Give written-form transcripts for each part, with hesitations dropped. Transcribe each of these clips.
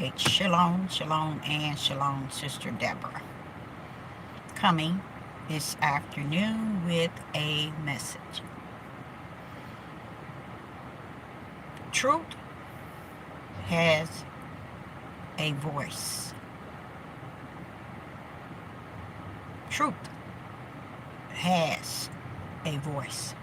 right, shalom, shalom, and shalom, Sister Deborah. Coming this afternoon with a message. Truth has a voice. Truth has a voice.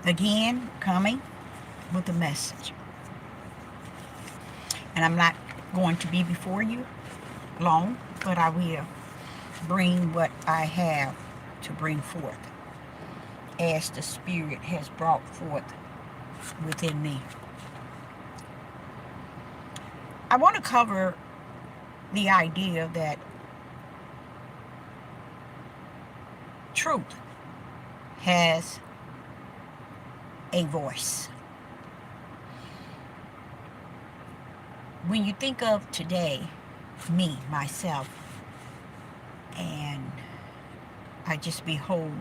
Again, coming with a message. And I'm not going to be before you long, but I will bring what I have to bring forth as the Spirit has brought forth within me. I want to cover the idea that truth has a voice. When you think of today, me, myself, and I just behold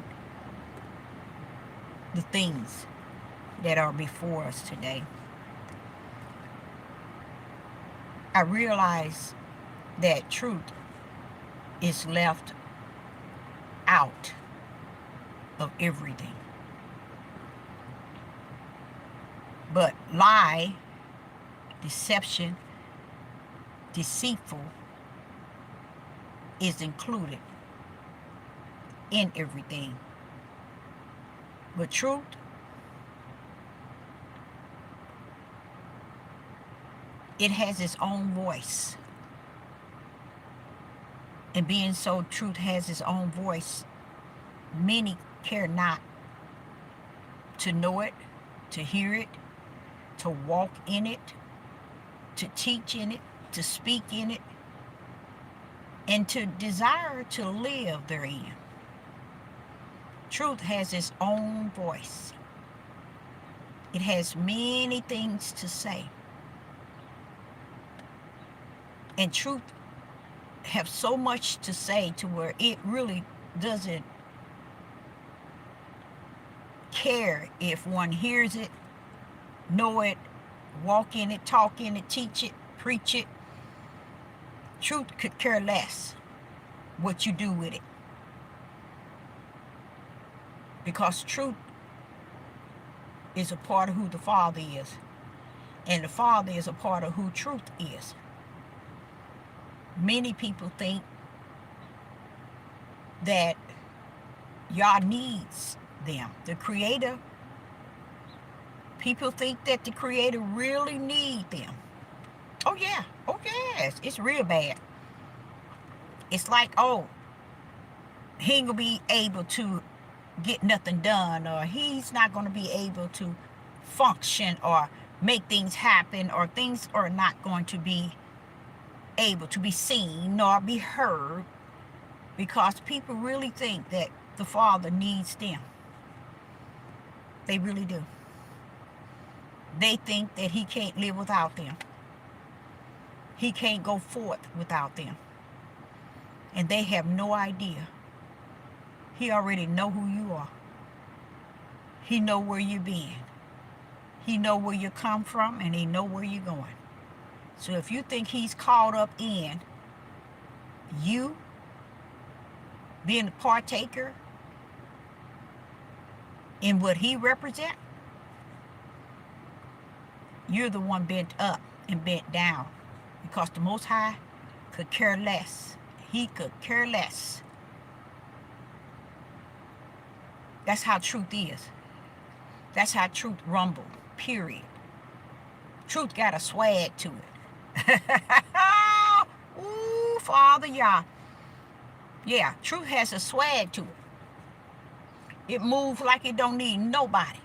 the things that are before us today, I realize that truth is left out of everything. But lie, deception, deceitful is included in everything. But truth, it has its own voice. And being so, truth has its own voice. Many care not to know it, to hear it, to walk in it, to teach in it, to speak in it, and to desire to live therein. Truth has its own voice. It has many things to say. And truth have so much to say to where it really doesn't care if one hears it, know it, walk in it, talk in it, teach it, preach it. Truth could care less what you do with it. Because truth is a part of who the Father is. And the Father is a part of who truth is. Many people think that Yah needs them. The Creator, people think that the Creator really needs them. Oh yeah, oh yes, it's real bad. It's like, oh, he ain't gonna be able to get nothing done, or he's not gonna be able to function or make things happen, or things are not going to be able to be seen nor be heard, because people really think that the Father needs them. They really do. They think that he can't live without them. He can't go forth without them. And they have no idea. He already know who you are. He know where you've been. He know where you come from, and he know where you're going. So if you think he's caught up in you being a partaker in what he represents, you're the one bent up and bent down, because the Most High could care less. He could care less. That's how truth is. That's how truth rumble, period. Truth got a swag to it. Ooh, Father Yah. Yeah, truth has a swag to it. It moves like it don't need nobody.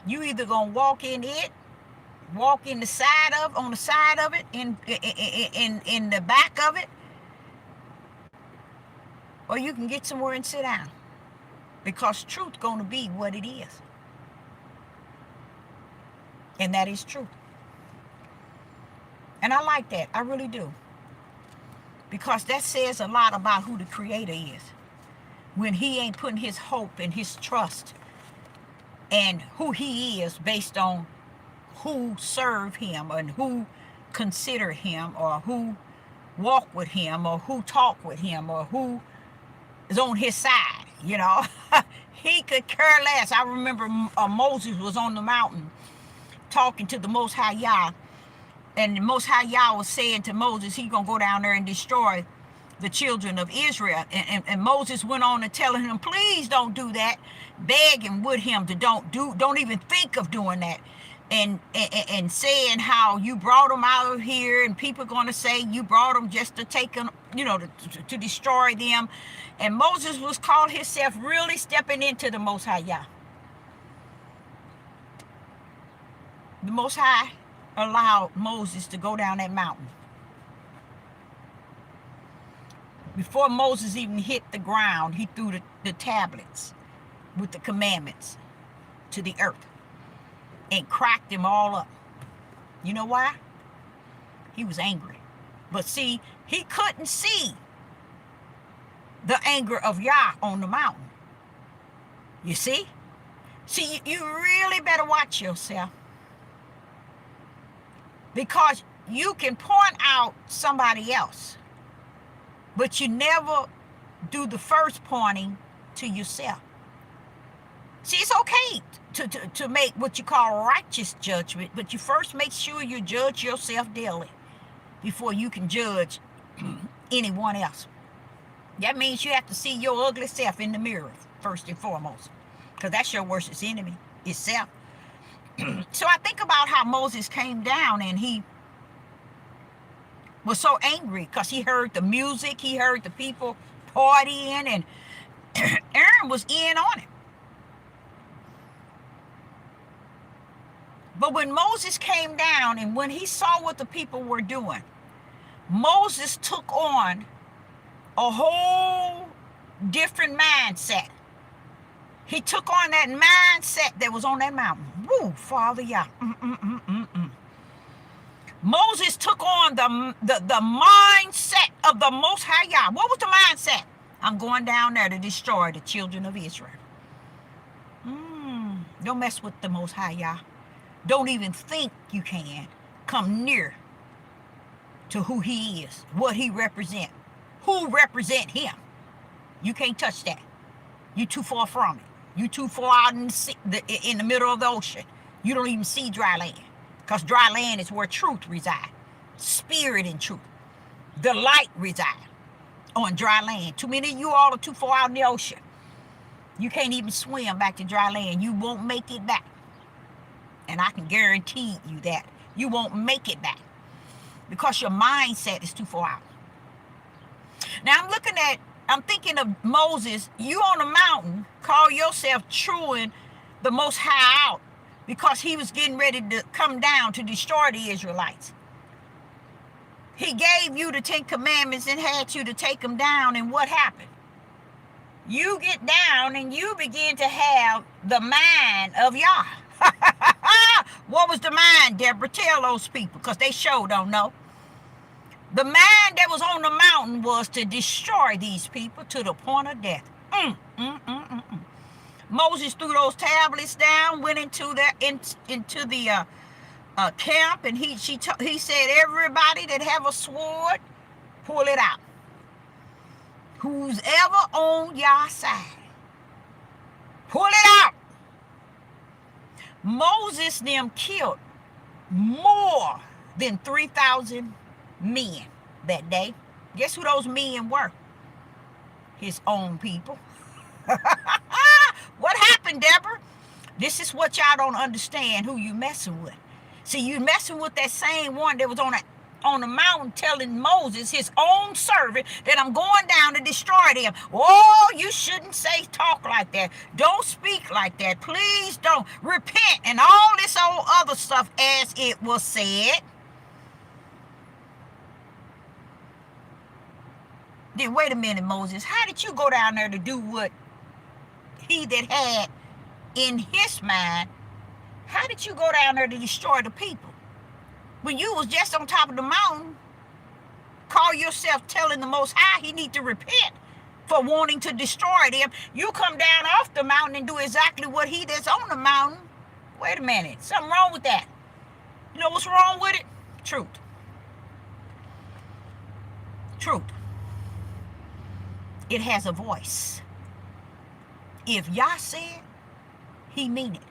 You either gonna walk in it, walk in the side of, on the side of it, in the back of it, or you can get somewhere and sit down, because truth gonna be what it is. And that is true. And I like that. I really do. Because that says a lot about who the Creator is. When he ain't putting his hope and his trust and who he is based on who serve him and who consider him or who walk with him or who talk with him or who is on his side, you know. He could care less. I remember Moses was on the mountain talking to the Most High Yah, and the Most High Yah was saying to Moses, he gonna go down there and destroy the children of Israel. And Moses went on and telling him, please don't do that, begging with him to don't even think of doing that. And saying how you brought them out of here, and people are going to say you brought them just to take them, you know, to destroy them. And Moses was called himself really stepping into the Most High Yah. The Most High allowed Moses to go down that mountain. Before Moses even hit the ground, he threw the tablets with the commandments to the earth and cracked them all up. You know why? He was angry. But see, he couldn't see the anger of Yah on the mountain. You see? See, you really better watch yourself. Because you can point out somebody else, but you never do the first pointing to yourself. See, it's okay to make what you call righteous judgment, but you first make sure you judge yourself daily before you can judge anyone else. That means you have to see your ugly self in the mirror first and foremost, because that's your worst enemy, itself. So I think about how Moses came down and he was so angry because he heard the music, he heard the people partying, and Aaron was in on it. But when Moses came down and when he saw what the people were doing, Moses took on a whole different mindset. He took on that mindset that was on that mountain. Woo, Father Yah. Moses took on the mindset of the Most High Yah. What was the mindset? I'm going down there to destroy the children of Israel. Don't mess with the Most High Yah. Don't even think you can come near to who he is, what he represents, who represent him. You can't touch that. You too far from it. You too far out in the middle of the ocean. You don't even see dry land, because dry land is where truth resides. Spirit and truth. The light resides on dry land. Too many of you all are too far out in the ocean. You can't even swim back to dry land. You won't make it back. And I can guarantee you that you won't make it back because your mindset is too far out. Now I'm thinking of Moses. You on the mountain, call yourself truing the Most High out because he was getting ready to come down to destroy the Israelites. He gave you the 10 Commandments and had you to take them down, and what happened? You get down and you begin to have the mind of Yah. What was the mind, Deborah? Tell those people, because they sure don't know. The mind that was on the mountain was to destroy these people to the point of death. Moses threw those tablets down, went into the camp, and he said, everybody that have a sword, pull it out. Who's ever on your side, pull it out. Moses them killed more than 3,000 men that day. Guess who those men were? His own people. What happened, Deborah? This is what y'all don't understand, who you messing with. See, you messing with that same one that was on the mountain telling Moses, his own servant, that I'm going down to destroy them. Oh, you shouldn't talk like that. Don't speak like that. Please don't. Repent and all this old other stuff as it was said. Then wait a minute, Moses. How did you go down there to do what he that had in his mind How did you go down there to destroy the people? When you was just on top of the mountain, call yourself telling the Most High he need to repent for wanting to destroy them. You come down off the mountain and do exactly what he that's on the mountain. Wait a minute, something wrong with that. You know what's wrong with it? Truth. Truth. It has a voice. If Yah said, he mean it.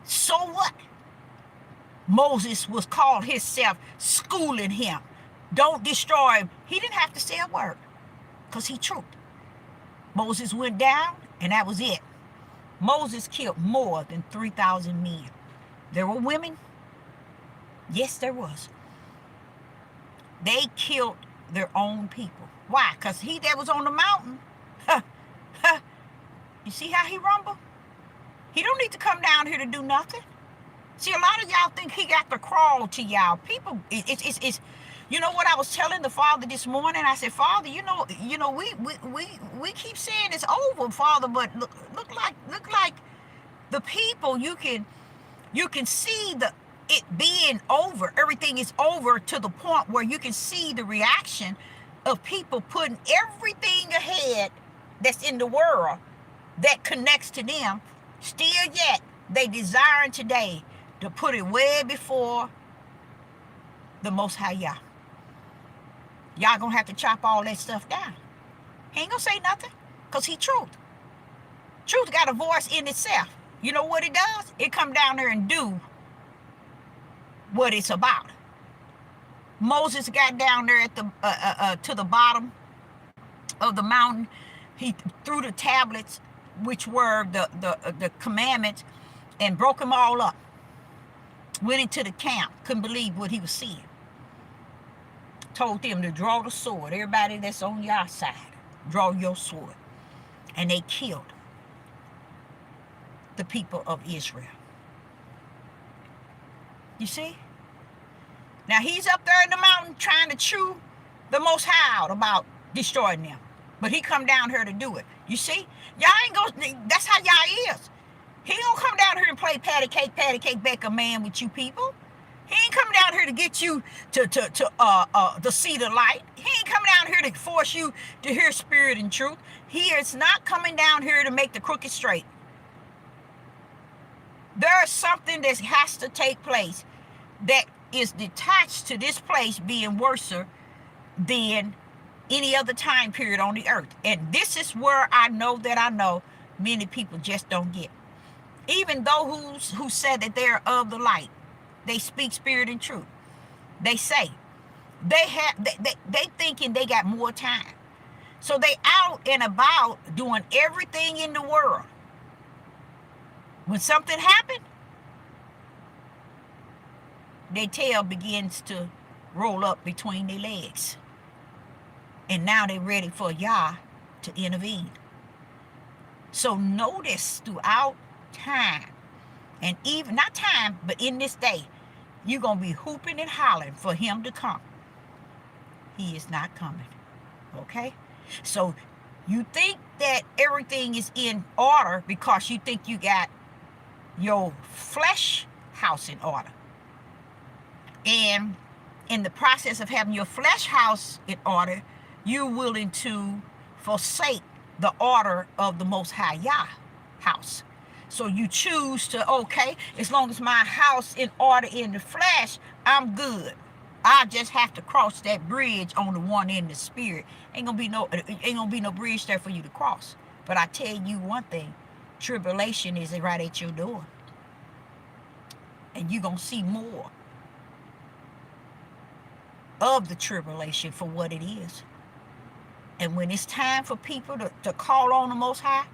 So what? Moses was called himself, schooling him. Don't destroy him. He didn't have to say a word because he truth. Moses went down and that was it. Moses killed more than 3,000 men. There were women. Yes, there was. They killed their own people. Why? Because he that was on the mountain, you see how he rumbled? He don't need to come down here to do nothing. See, a lot of y'all think he got to crawl to y'all. People, it's you know what I was telling the Father this morning? I said, Father, you know, we keep saying it's over, Father, but look like the people you can see it being over. Everything is over to the point where you can see the reaction of people putting everything ahead that's in the world that connects to them. Still yet, they desiring today to put it way before the Most High Yah. Y'all gonna have to chop all that stuff down. He ain't gonna say nothing, because he truth. Truth got a voice in itself. You know what it does? It come down there and do what it's about. Moses got down there at the to the bottom of the mountain. He threw the tablets, which were the commandments, and broke them all up. Went into the camp, couldn't believe what he was seeing. Told them to draw the sword. Everybody that's on your side, draw your sword. And they killed the people of Israel. You see? Now he's up there in the mountain trying to chew the Most High out about destroying them. But he come down here to do it. You see? Y'all ain't gonna, that's how y'all is. He ain't gonna come down here and play patty cake, bake a man with you people. He ain't coming down here to get you to see the light. He ain't coming down here to force you to hear spirit and truth. He is not coming down here to make the crooked straight. There's something that has to take place that is detached to this place being worse than any other time period on the earth. And this is where I know many people just don't get. Even those who said that they're of the light, they speak spirit and truth. They say they thinking they got more time. So they out and about doing everything in the world. When something happened, their tail begins to roll up between their legs. And now they're ready for Yah to intervene. So notice throughout time, and even not time, but in this day, you're going to be hooping and hollering for him to come. He is not coming. Okay? So you think that everything is in order because you think you got your flesh house in order. And in the process of having your flesh house in order, you're willing to forsake the order of the Most High Yah house. So you choose to, okay, as long as my house in order in the flesh, I'm good. I just have to cross that bridge on the one in the spirit. Ain't gonna be no bridge there for you to cross. But I tell you one thing, tribulation is right at your door. And you're gonna see more of the tribulation for what it is. And when it's time for people to call on the Most High,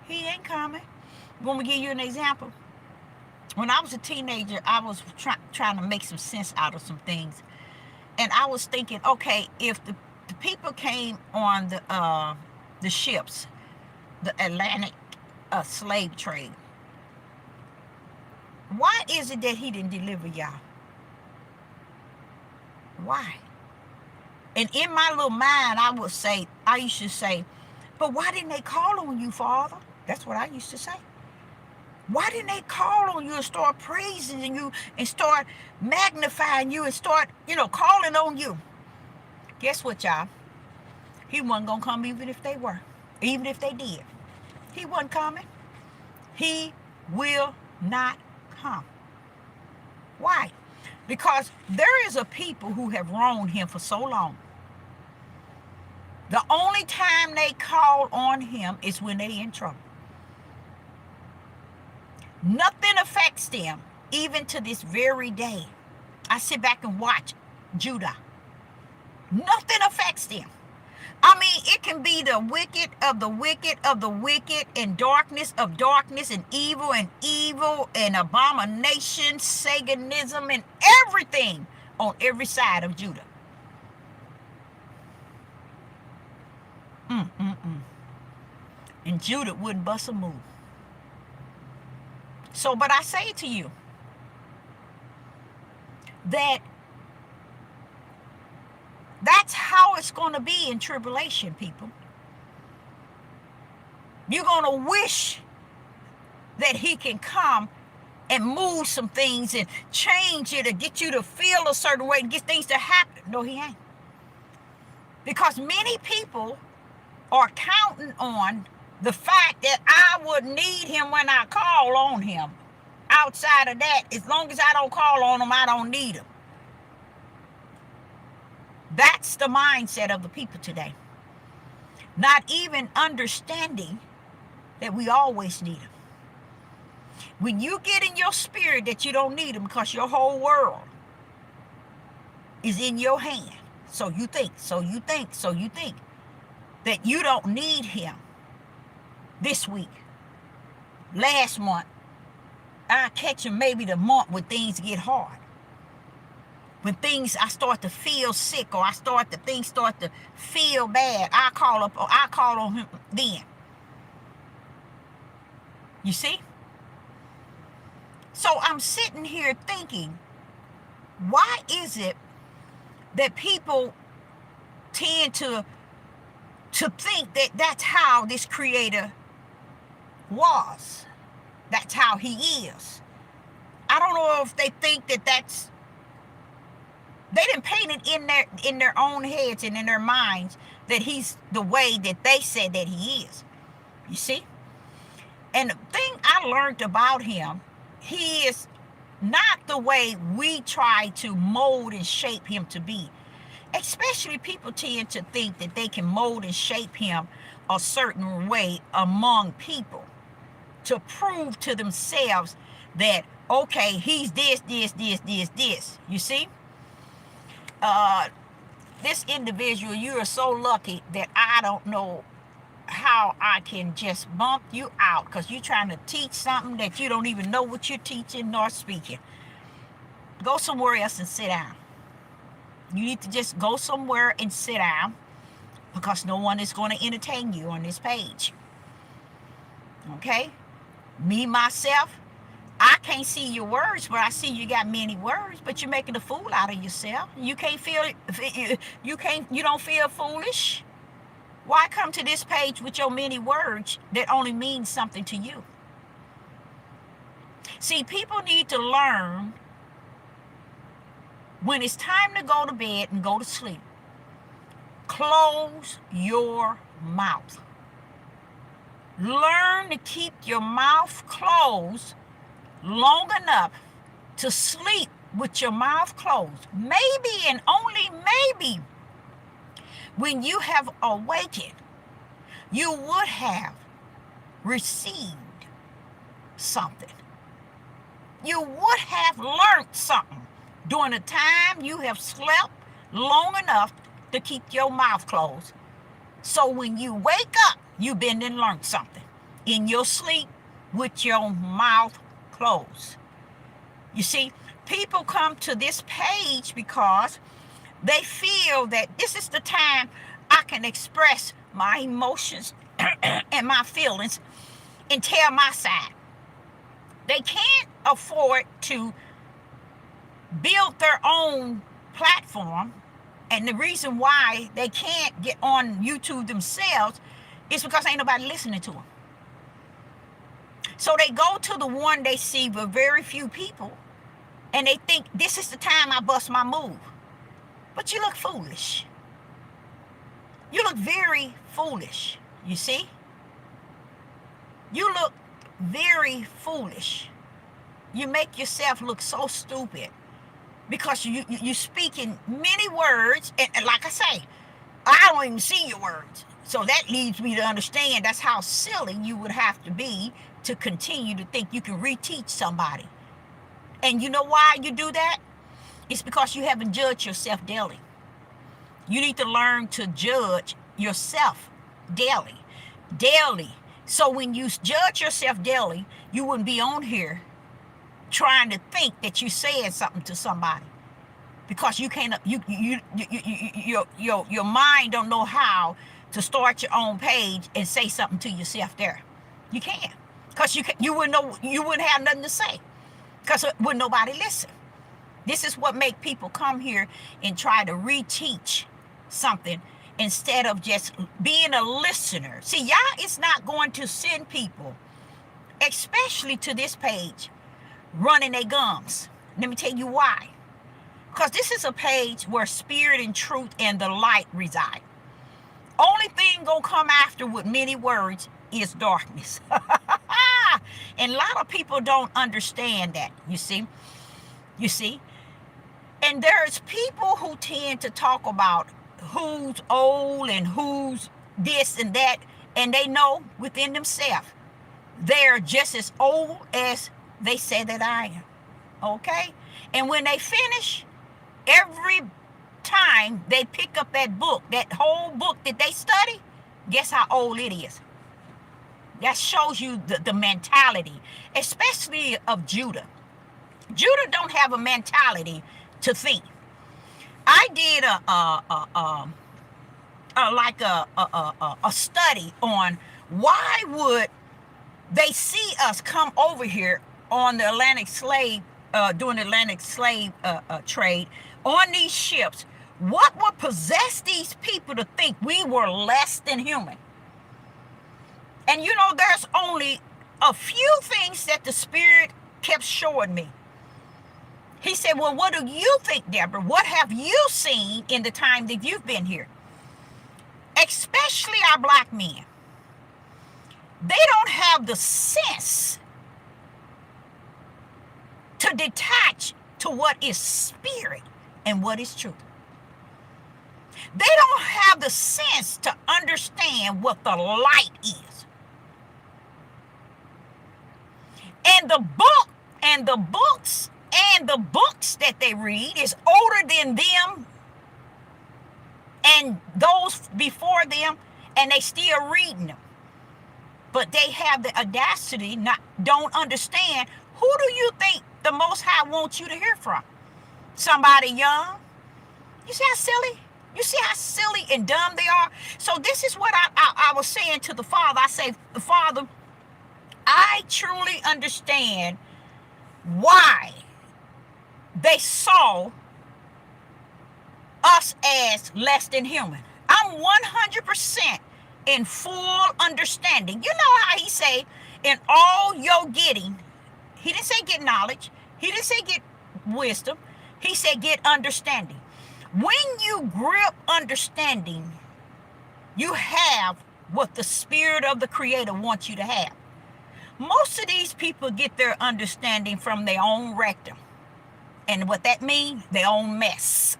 he ain't coming. Let me give you an example. When I was a teenager, I was trying to make some sense out of some things. And I was thinking, okay, if the people came on the ships, the Atlantic slave trade, why is it that he didn't deliver y'all? Why? And in my little mind, I used to say, but why didn't they call on you, Father? That's what I used to say. Why didn't they call on you and start praising you and start magnifying you and start, calling on you? Guess what, y'all? He wasn't going to come even if they were. Even if they did. He wasn't coming. He will not come. Why? Because there is a people who have wronged him for so long. The only time they call on him is when they're in trouble. Nothing affects them, even to this very day. I sit back and watch Judah. Nothing affects them. I mean, it can be the wicked of the wicked of the wicked, and darkness of darkness, and evil and abomination, Satanism, and everything on every side of Judah. And Judah wouldn't bust a move. So, but I say to you that that's how it's going to be in tribulation, people. You're going to wish that he can come and move some things and change it or get you to feel a certain way and get things to happen. No, he ain't. Because many people are counting on the fact that I would need him when I call on him. Outside of that, as long as I don't call on him, I don't need him. That's the mindset of the people today. Not even understanding that we always need him. When you get in your spirit that you don't need him because your whole world is in your hand, so you think that you don't need him this week, last month, I catch him maybe the month when things get hard. When I start to feel sick, or things start to feel bad, I call on him then. You see? So I'm sitting here thinking, why is it that people tend to think that that's how this creator was? That's how he is. I don't know if they think that they didn't paint it in their own heads and in their minds that he's the way that they said that he is. You see? And the thing I learned about him, he is not the way we try to mold and shape him to be. Especially people tend to think that they can mold and shape him a certain way among people to prove to themselves that, okay, he's this. You see? This individual, you are so lucky that I don't know how I can just bump you out because you're trying to teach something that you don't even know what you're teaching nor speaking. Go somewhere else and sit down. You need to just go somewhere and sit down because no one is going to entertain you on this page. Okay? Me, myself, I can't see your words, but I see you got many words, but you're making a fool out of yourself. You don't feel foolish. Why come to this page with your many words that only mean something to you? See, people need to learn when it's time to go to bed and go to sleep. Close your mouth. Learn to keep your mouth closed long enough to sleep with your mouth closed. Maybe and only maybe when you have awakened, you would have received something. You would have learned something during the time you have slept long enough to keep your mouth closed. So when you wake up, you've been and learned something in your sleep with your mouth closed. You see, people come to this page because they feel that this is the time I can express my emotions and my feelings and tell my side. They can't afford to build their own platform, and the reason why they can't get on YouTube themselves is because ain't nobody listening to them. So they go to the one they see with very few people, and they think this is the time I bust my move. But you look foolish. You look very foolish, you see? You look very foolish. You make yourself look so stupid because you speak in many words, and like I say, I don't even see your words. So that leads me to understand that's how silly you would have to be to continue to think you can reteach somebody. And you know why you do that? It's because you haven't judged yourself daily. You need to learn to judge yourself daily. Daily. So when you judge yourself daily, you wouldn't be on here trying to think that you said something to somebody. Because you can't, your mind don't know how to start your own page and say something to yourself there. You can't, because you wouldn't know, you wouldn't have nothing to say, because wouldn't nobody listen. This is what make people come here and try to reteach something instead of just being a listener. See, y'all is not going to send people, especially to this page, running their gums. Let me tell you why. Because this is a page where spirit and truth and the light reside. Only thing gonna come after with many words is darkness. And a lot of people don't understand that, you see. And there's people who tend to talk about who's old and who's this and that, and they know within themselves they're just as old as they say that I am. Okay? And when they finish, every time they pick up that book, that whole book that they study, guess how old it is? That shows you the mentality, especially of Judah. Judah don't have a mentality to think. I did a study on why would they see us come over here on the Atlantic slave, during the Atlantic slave trade, on these ships. What would possess these people to think we were less than human? And you know, there's only a few things that the Spirit kept showing me. He said, well, what do you think, Deborah? What have you seen in the time that you've been here? Especially our black men. They don't have the sense to detach to what is spirit and what is truth. They don't have the sense to understand what the light is. And the book and the books and the books that they read is older than them and those before them, and they still reading them. But they have the audacity, don't understand. Who do you think the Most High wants you to hear from? Somebody young? You see how silly? You see how silly and dumb they are? So this is what I was saying to the Father. I say, Father, I truly understand why they saw us as less than human. I'm 100% in full understanding. You know how he say, in all your getting, he didn't say get knowledge, he didn't say get wisdom, he said get understanding. When you grip understanding, you have what the Spirit of the Creator wants you to have. Most of these people get their understanding from their own rectum. And what that means, their own mess.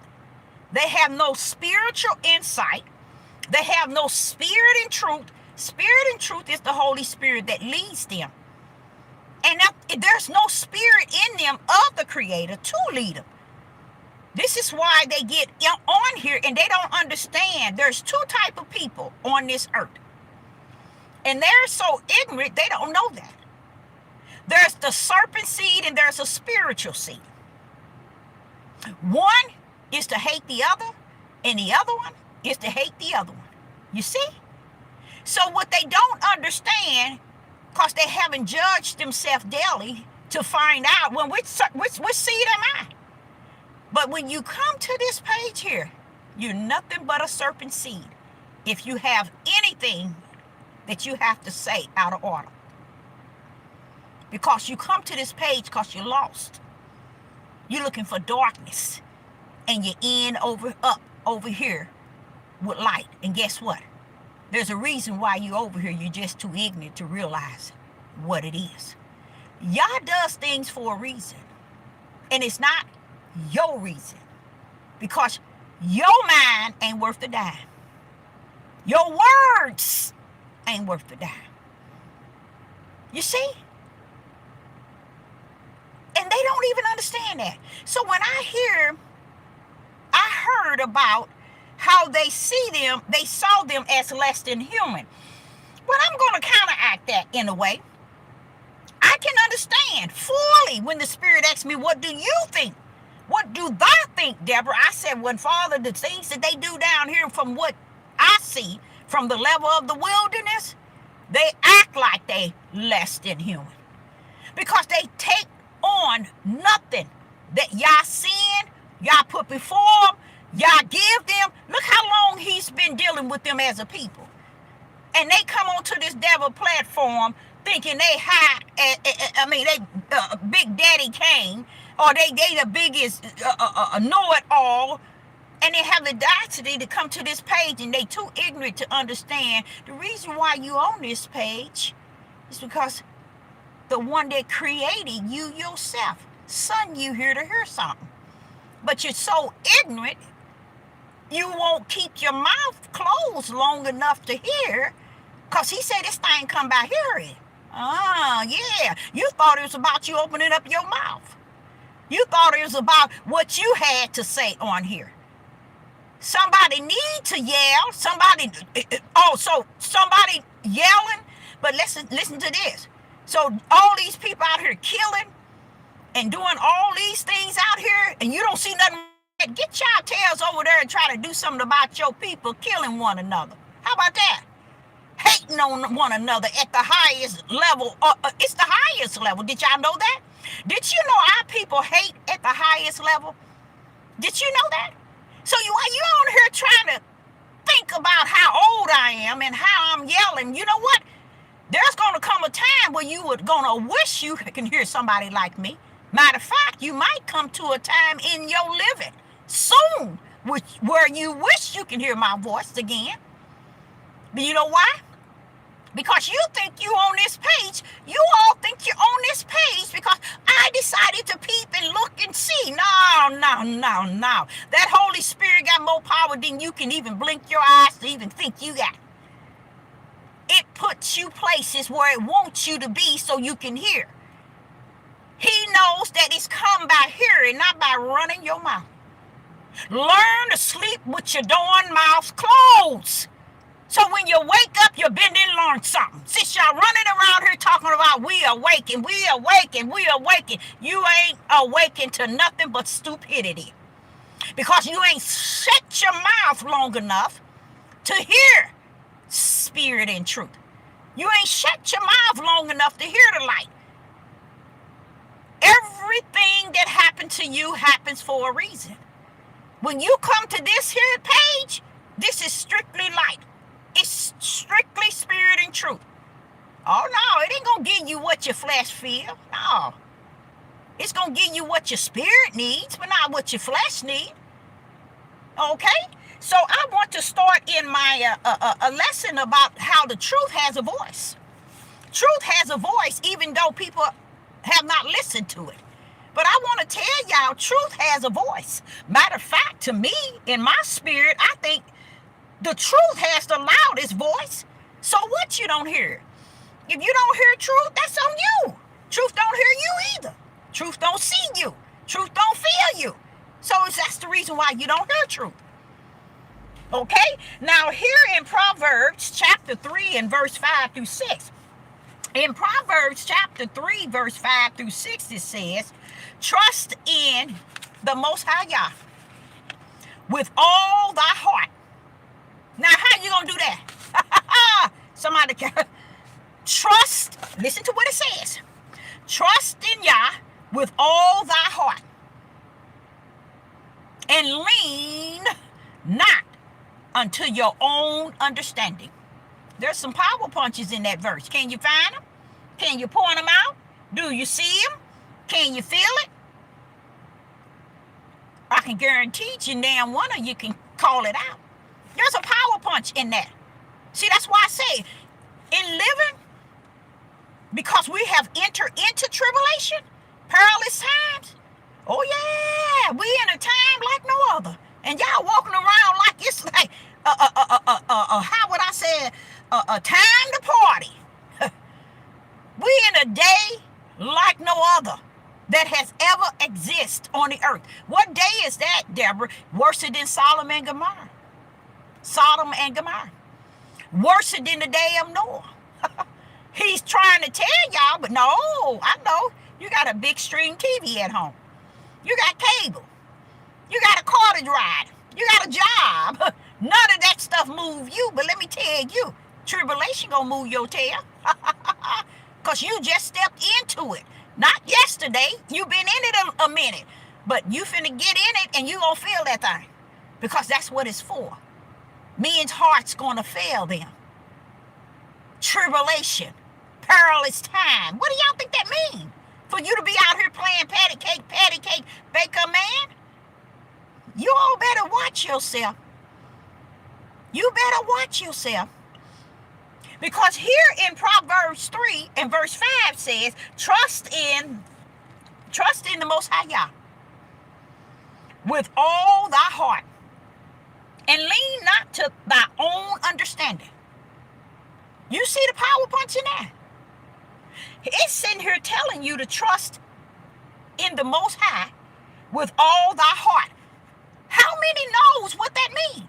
They have no spiritual insight. They have no spirit and truth. Spirit and truth is the Holy Spirit that leads them. And there's no spirit in them of the Creator to lead them. This is why they get on here and they don't understand. There's two types of people on this earth. And they're so ignorant, they don't know that. There's the serpent seed and there's a spiritual seed. One is to hate the other, and the other one is to hate the other one. You see? So what they don't understand, because they haven't judged themselves daily to find out which seed am I. But when you come to this page here, you're nothing but a serpent seed. If you have anything that you have to say out of order. Because you come to this page because you're lost. You're looking for darkness. And you end up over here with light. And guess what? There's a reason why you're over here. You're just too ignorant to realize what it is. Yah does things for a reason. And it's not your reason. Because your mind ain't worth a dime. Your words ain't worth a dime. You see? And they don't even understand that. So when I heard about how they saw them as less than human. But I'm going to counteract that in a way. I can understand fully when the Spirit asks me, what do you think? What do thou think, Deborah? I said, well, Father, the things that they do down here from what I see from the level of the wilderness, they act like they less than human. Because they take on nothing that Yah send, Yah put before them, Yah give them. Look how long he's been dealing with them as a people. And they come onto this devil platform thinking they high, Big Daddy Kane, or they the biggest know-it-all, and they have the audacity to come to this page and they too ignorant to understand the reason why you on this page is because the one that created you yourself sent you here to hear something. But you're so ignorant, you won't keep your mouth closed long enough to hear, because he said this thing come by hearing. Yeah. You thought it was about you opening up your mouth. You thought it was about what you had to say on here. Somebody need to yell. Somebody yelling. But listen to this. So all these people out here killing and doing all these things out here, and you don't see nothing. Get your tails over there and try to do something about your people killing one another. How about that? Hating on one another at the highest level. It's the highest level. Did y'all know that? Did you know our people hate at the highest level? Did you know that? So you on here trying to think about how old I am and how I'm yelling. You know what? There's going to come a time where you would going to wish you can hear somebody like me. Matter of fact, you might come to a time in your living soon where you wish you can hear my voice again. But you know why? Because you think you on this page. You all think you're on this page because I decided to peep and look and see. No. That Holy Spirit got more power than you can even blink your eyes to even think you got. It puts you places where it wants you to be so you can hear. He knows that it's come by hearing, not by running your mouth. Learn to sleep with your darn mouth closed. So when you wake up, you been and learn something. Since y'all running around here talking about we awaken, you ain't awakened to nothing but stupidity. Because you ain't shut your mouth long enough to hear spirit and truth. You ain't shut your mouth long enough to hear the light. Everything that happened to you happens for a reason. When you come to this here page, this is strictly light. It's strictly spirit and truth. Oh no, it ain't gonna give you what your flesh feel. No. It's gonna give you what your spirit needs, but not what your flesh needs. Okay? So I want to start in my a lesson about how the truth has a voice. Truth has a voice even though people have not listened to it. But I want to tell y'all, truth has a voice. Matter of fact, to me, in my spirit, I think the truth has the loudest voice. So what you don't hear? If you don't hear truth, that's on you. Truth don't hear you either. Truth don't see you. Truth don't feel you. So that's the reason why you don't hear truth. Okay? Now here in Proverbs chapter 3 and verse 5 through 6. In Proverbs chapter 3 verse 5 through 6 it says, trust in the Most High Yah with all thy heart. Now how you gonna do that? Somebody can trust, listen to what it says. Trust in Yah with all thy heart and lean not unto your own understanding. There's some power punches in that verse. Can you find them? Can you point them out? Do you see him? Can you feel it? I can guarantee you damn one of you can call it out. There's a power punch in that. See, that's why I say, in living, because we have entered into tribulation, perilous times. Oh yeah, we in a time like no other. And y'all walking around like it's like, how would I say, a time to party. We in a day like no other that has ever existed on the earth. What day is that, Deborah? Worse than Sodom and Gomorrah. Sodom and Gomorrah. Worse than the day of Noah. He's trying to tell y'all, but no, I know. You got a big screen TV at home. You got cable. You got a car to drive. You got a job. None of that stuff move you, but let me tell you, tribulation gonna move your tail. Because you just stepped into it. Not yesterday. You've been in it a minute. But you finna get in it and you gonna feel that thing. Because that's what it's for. Men's hearts gonna fail them. Tribulation. Perilous time. What do y'all think that means? For you to be out here playing patty cake, baker man? You all better watch yourself. You better watch yourself. Because here in Proverbs 3 and verse 5 says, trust in the Most High Yah with all thy heart, and lean not to thy own understanding. You see the power punch in that? It's sitting here telling you to trust in the Most High with all thy heart. How many knows what that means?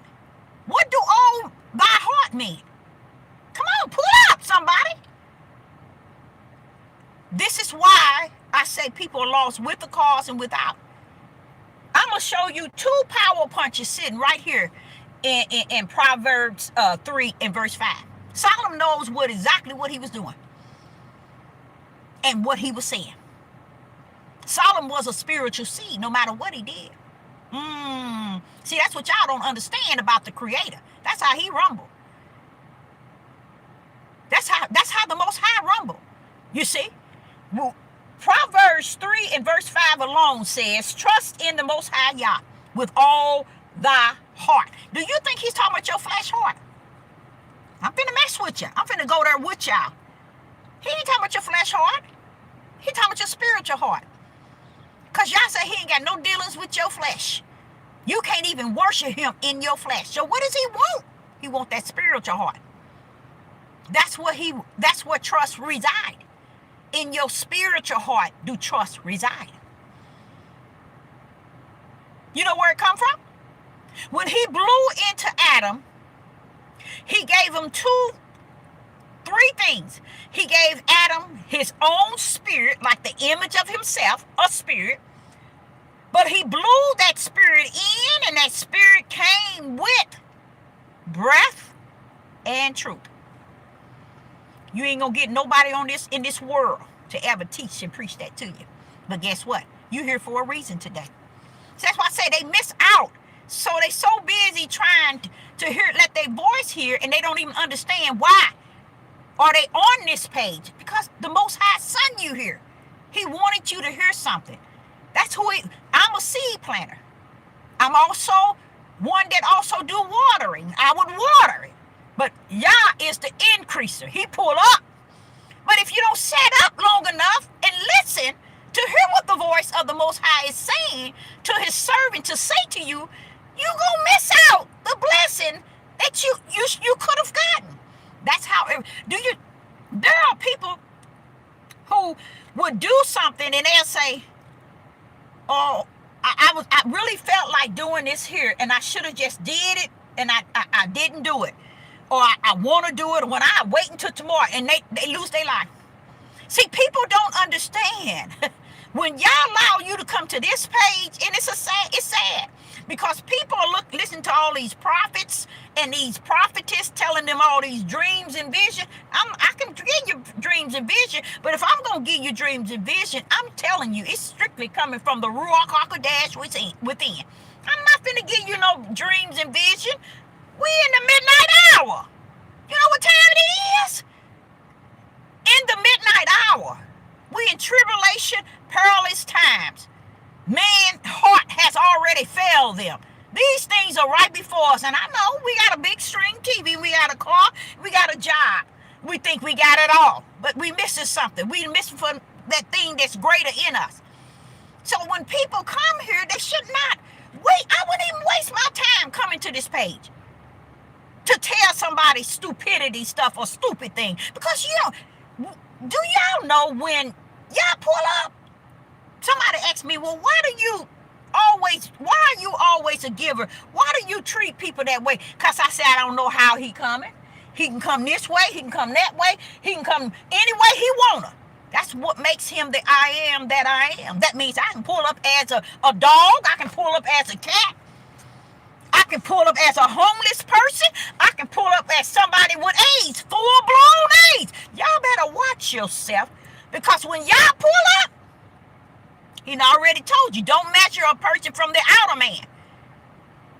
What do all thy heart mean? Come on, pull up, somebody. This is why I say people are lost with the cause and without. I'm going to show you two power punches sitting right here in Proverbs 3 and verse 5. Solomon knows exactly what he was doing and what he was saying. Solomon was a spiritual seed no matter what he did. See, that's what y'all don't understand about the Creator. That's how he rumbled. That's how the Most High rumbled. You see? Well, Proverbs 3 and verse 5 alone says, trust in the Most High Yah with all thy heart. Do you think he's talking about your flesh heart? I'm finna mess with you. I'm finna go there with y'all. He ain't talking about your flesh heart. He talking about your spiritual heart. Because y'all say he ain't got no dealings with your flesh. You can't even worship him in your flesh. So what does he want? He want that spiritual heart. That's where trust reside. In your spiritual heart do trust reside. You know where it come from? When he blew into Adam, he gave him three things. He gave Adam his own spirit, like the image of himself, a spirit. But he blew that spirit in, and that spirit came with breath and truth. You ain't gonna get nobody in this world to ever teach and preach that to you. But guess what? You're here for a reason today. So that's why I say they miss out. So they so busy trying to let their voice hear, and they don't even understand why. Are they on this page? Because the Most High sent you here. He wanted you to hear something. That's I'm a seed planter. I'm also one that also do watering. I would water it. But Yah is the increaser. He pull up. But if you don't set up long enough and listen to hear what the voice of the Most High is saying to his servant to say to you, you gonna miss out the blessing that you could have gotten. That's how. There are people who would do something and they'll say, "Oh, I really felt like doing this here, and I should have just did it, and I didn't do it." Or I want to do it when I wait until tomorrow, and they lose their life. See, people don't understand. When y'all allow you to come to this page, and it's sad because people are listen to all these prophets and these prophetess telling them all these dreams and vision. I can give you dreams and vision, but if I'm gonna give you dreams and vision, I'm telling you, it's strictly coming from the Ruach HaKodesh within. I'm not gonna give you no dreams and vision. We in the midnight hour. You know what time it is? In the midnight hour. We in tribulation, perilous times. Man's heart has already failed them. These things are right before us. And I know we got a big screen TV. We got a car. We got a job. We think we got it all. But we missing something. We missing for that thing that's greater in us. So when people come here, they should not wait. I wouldn't even waste my time coming to this page to tell somebody stupidity stuff or stupid thing. Because, do y'all know when y'all pull up? Somebody asked me, well, why are you always a giver? Why do you treat people that way? Because I said, I don't know how he coming. He can come this way. He can come that way. He can come any way he wanna. That's what makes him the I am that I am. That means I can pull up as a dog. I can pull up as a cat. I can pull up as a homeless person. I can pull up as somebody with AIDS, full-blown AIDS. Y'all better watch yourself, because when y'all pull up, he already told you, don't measure a person from the outer man.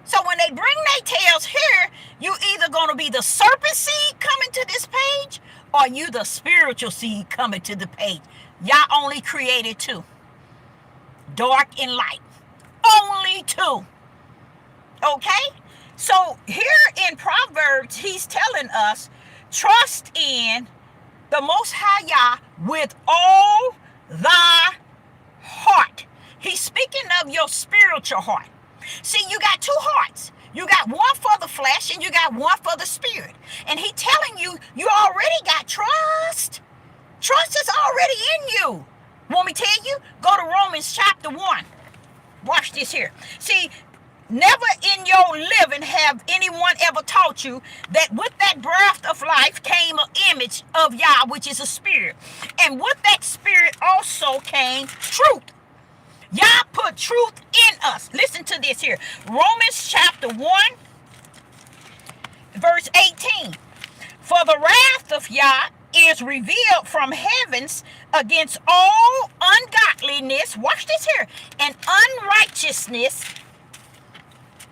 So when they bring their tails here, you either going to be the serpent seed coming to this page, or you the spiritual seed coming to the page. Y'all only created two, dark and light. Only two. Okay? So here in Proverbs, he's telling us, trust in the Most High Yah with all thy heart. He's speaking of your spiritual heart. See, you got two hearts. You got one for the flesh and you got one for the spirit. And he's telling you, you already got trust. Trust is already in you. Want me to tell you? Go to Romans chapter 1. Watch this here. See, never in your living have anyone ever taught you that with that breath of life came an image of Yah, which is a spirit. And with that spirit also came truth. Yah put truth in us. Listen to this here. Romans chapter 1, verse 18. For the wrath of Yah is revealed from heavens against all ungodliness. Watch this here. And unrighteousness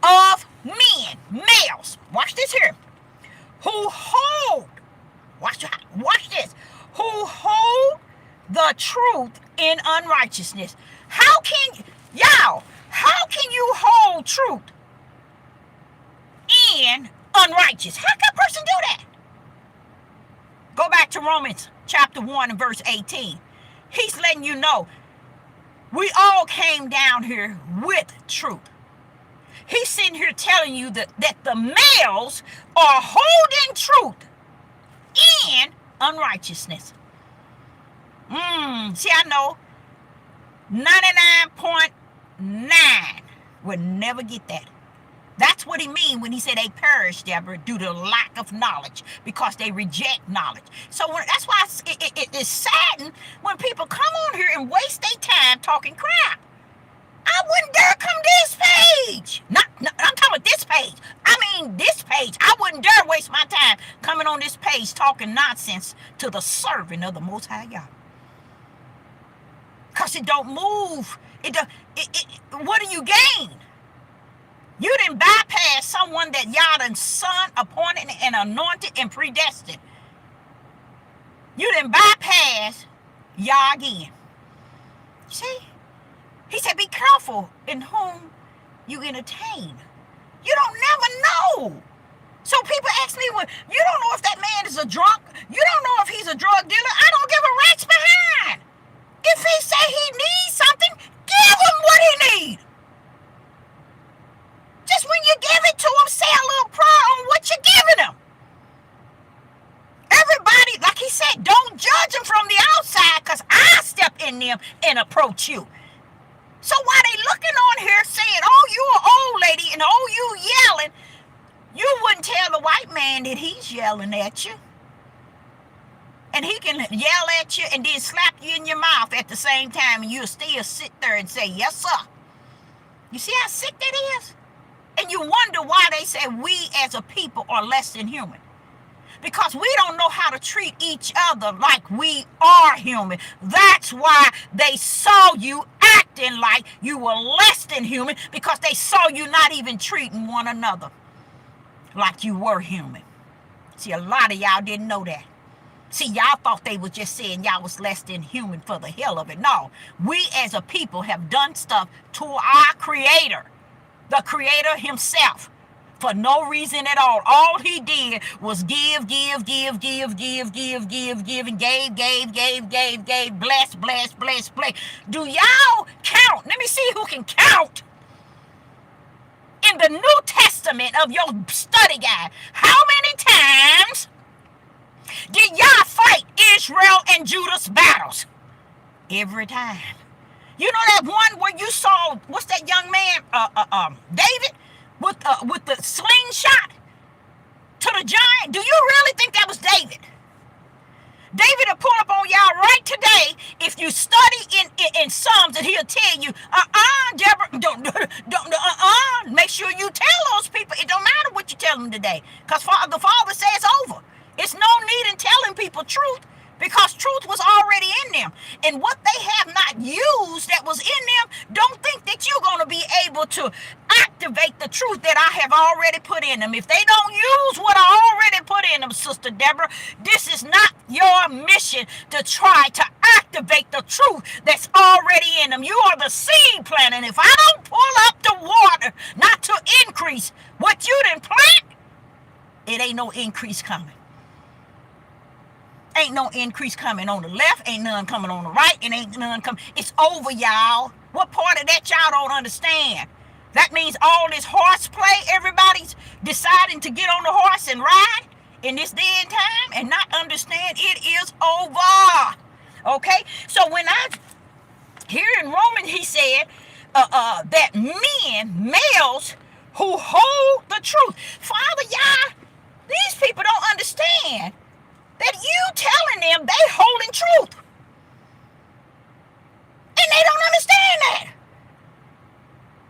of men, males. Watch this here. Who hold, watch this. Who hold the truth in unrighteousness. How can you hold truth in unrighteous? How can a person do that? Go back to Romans chapter 1 and verse 18. He's letting you know we all came down here with truth. He's sitting here telling you that the males are holding truth in unrighteousness. See, I know 99.9 would never get that. That's what he means when he said they perish, Deborah, due to lack of knowledge, because they reject knowledge. So that's why it is saddened when people come on here and waste their time talking crap. I wouldn't dare come this page. No, I'm talking about this page. I mean this page. I wouldn't dare waste my time coming on this page talking nonsense to the servant of the Most High Yah. Because it don't move. What do you gain? You didn't bypass someone that Yah done son, appointed, and anointed and predestined. You didn't bypass Yah again. See? He said, be careful in whom you entertain. You don't never know. So people ask me, well, you don't know if that man is a drunk. You don't know if he's a drug dealer. I don't give a rat's behind. If he say he needs something, give him what he needs. Just when you give it to him, say a little prayer on what you're giving him. Everybody, like he said, don't judge them from the outside, because I step in them and approach you. So while they looking on here saying, oh, you an old lady, and oh, you yelling, you wouldn't tell the white man that he's yelling at you. And he can yell at you and then slap you in your mouth at the same time, and you'll still sit there and say, yes, sir. You see how sick that is? And you wonder why they say we as a people are less than human. Because we don't know how to treat each other like we are human. That's why they saw you acting like you were less than human, because they saw you not even treating one another like you were human. See, a lot of y'all didn't know that. See, y'all thought they were just saying y'all was less than human for the hell of it. No, we as a people have done stuff to our Creator, the Creator himself, for no reason at all. All he did was give, and gave, bless. Do y'all count? Let me see who can count in the New Testament of your study guide. How many times did y'all fight Israel and Judah's battles? Every time. You know that one where you saw, what's that young man, David, with the slingshot to the giant? Do you really think that was David? David will pull up on y'all right today if you study in Psalms, and he'll tell you, Deborah, don't, make sure you tell those people. It don't matter what you tell them today, because the Father says over. It's no need in telling people truth, because truth was already in them. And what they have not used that was in them, don't think that you're going to be able to activate the truth that I have already put in them. If they don't use what I already put in them, Sister Deborah, this is not your mission to try to activate the truth that's already in them. You are the seed plant, and if I don't pull up the water not to increase what you didn't plant, it ain't no increase coming. Ain't no increase coming on the left, ain't none coming on the right, and ain't none coming. It's over, y'all. What part of that y'all don't understand? That means all this horseplay, everybody's deciding to get on the horse and ride in this day and time and not understand it is over. Okay? So when here in Romans, he said that males who hold the truth. Father, y'all, these people don't understand that you telling them they holding truth. And they don't understand that.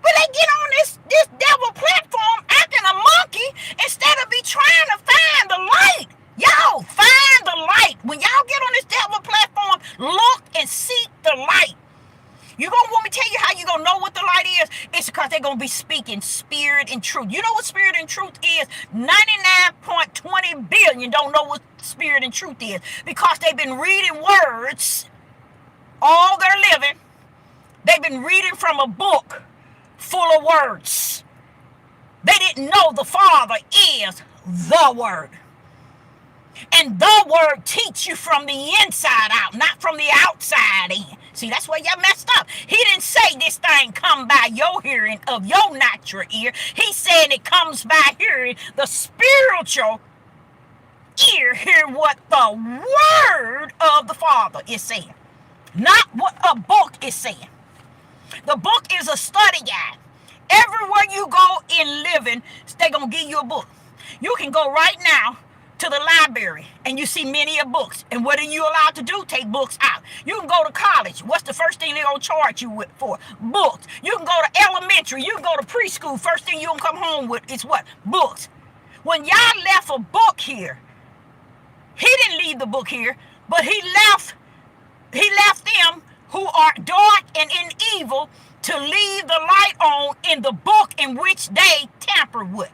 But they get on this devil platform acting a monkey instead of be trying to find the light. Y'all, find the light. When y'all get on this devil platform, look and seek the light. You gonna want me to tell you how you gonna know what the light is? It's because they're gonna be speaking spirit and truth. You know what spirit and truth is? 99.20 billion don't know what spirit and truth is, because they've been reading words all their living. They've been reading from a book full of words. They didn't know the Father is the Word. And the Word teach you from the inside out, not from the outside in. See, that's where y'all messed up. He didn't say this thing come by your hearing of your natural ear. He said it comes by hearing the spiritual ear, hear what the Word of the Father is saying, not what a book is saying. The book is a study guide. Everywhere you go in living, they're going to give you a book. You can go right now to the library and you see many of books. And what are you allowed to do? Take books out. You can go to college. What's the first thing they're going to charge you with for? Books. You can go to elementary. You can go to preschool. First thing you're going to come home with is what? Books. When y'all left a book here, he didn't leave the book here, but he left them who are dark and in evil to leave the light on in the book in which they tamper with.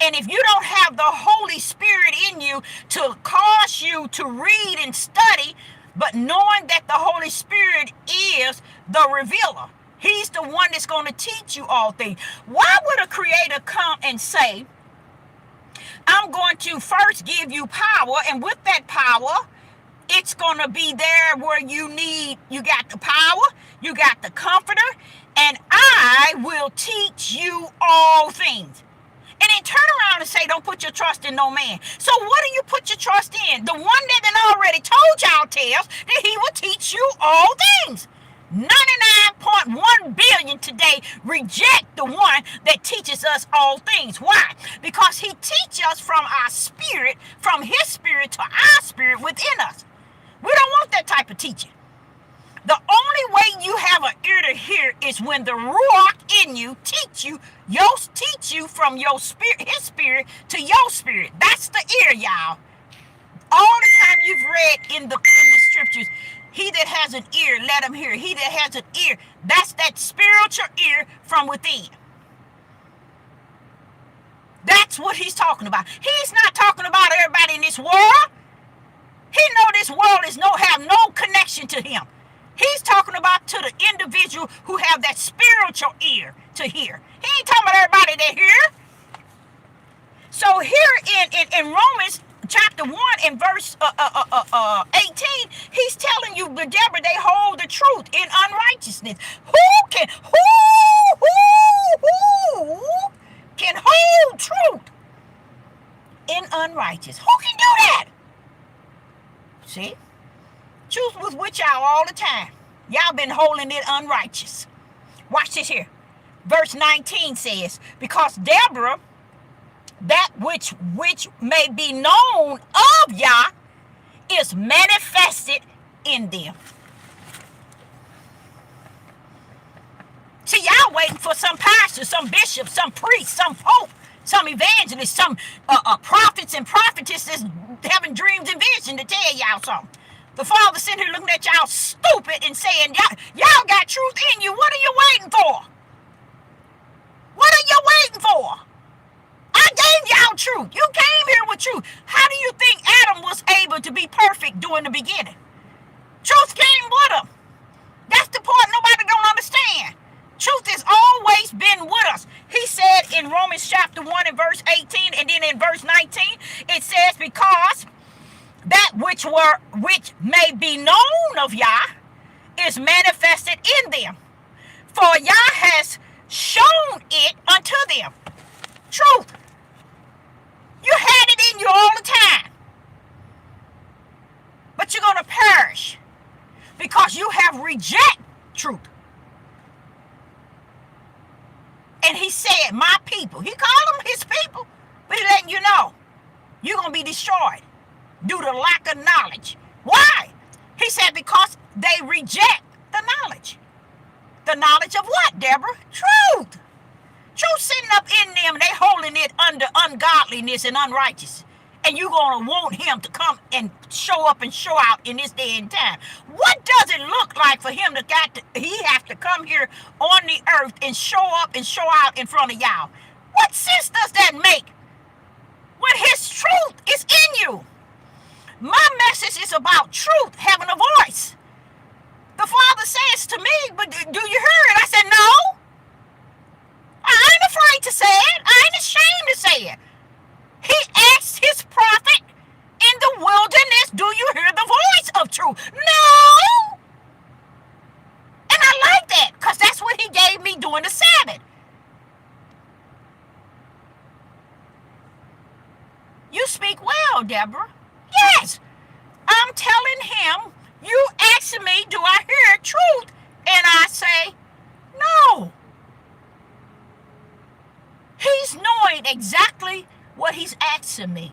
And if you don't have the Holy Spirit in you to cause you to read and study, but knowing that the Holy Spirit is the revealer, he's the one that's going to teach you all things. Why would a creator come and say, I'm going to first give you power, and with that power, it's going to be there where you got the power, you got the comforter, and I will teach you all things. And then turn around and say, don't put your trust in no man. So what do you put your trust in? The one that done already told y'all tells that he will teach you all things. 99.1 billion today reject the one that teaches us all things. Why? Because he teaches us from our spirit, from his spirit to our spirit within us. We don't want that type of teaching. The only way you have an ear to hear is when the Ruach in you teach you from your spirit, his spirit, to your spirit. That's the ear, y'all. All the time you've read in the scriptures, he that has an ear, let him hear. He that has an ear, that's that spiritual ear from within. That's what he's talking about. He's not talking about everybody in this world. He know this world is have no connection to him. He's talking about to the individual who have that spiritual ear to hear. He ain't talking about everybody that hear. So here in Romans chapter 1 and verse 18, he's telling you, Deborah, they hold the truth in unrighteousness. Who can hold truth in unrighteousness? Who can do that? See? Truth was with y'all all the time. Y'all been holding it unrighteous. Watch this here. Verse 19 says, because Deborah, that which may be known of Yah, is manifested in them. See, y'all waiting for some pastor, some bishop, some priest, some pope, some evangelist, some prophets and prophetesses having dreams and visions to tell y'all something. The Father sitting here looking at y'all stupid and saying, y'all got truth in you. What are you waiting for? What are you waiting for? I gave y'all truth. You came here with truth. How do you think Adam was able to be perfect during the beginning? Truth came with him. That's the part nobody don't understand. Truth has always been with us. He said in Romans chapter 1 and verse 18, and then in verse 19, it says, because that which may be known of Yah is manifested in them. For Yah has shown it unto them. Truth. You had it in you all the time. But you're going to perish because you have rejected truth. And he said, my people. He called them his people. But he letting you know, you're going to be destroyed due to lack of knowledge. Why? He said, because they reject the knowledge. The knowledge of what, Deborah? Truth. Truth sitting up in them, they holding it under ungodliness and unrighteousness. And you're going to want him to come and show up and show out in this day and time. What does it look like for him he have to come here on the earth and show up and show out in front of y'all? What sense does that make when his truth is in you? My message is about truth having a voice. The Father says to me, but do you hear it? I said, no. I ain't afraid to say it. I ain't ashamed to say it. He asked his prophet in the wilderness, do you hear the voice of truth? No. And I like that because that's what he gave me during the Sabbath. You speak well, Deborah. Yes. I'm telling him, you asking me, do I hear truth? And I say, no. He's knowing exactly what he's asking me.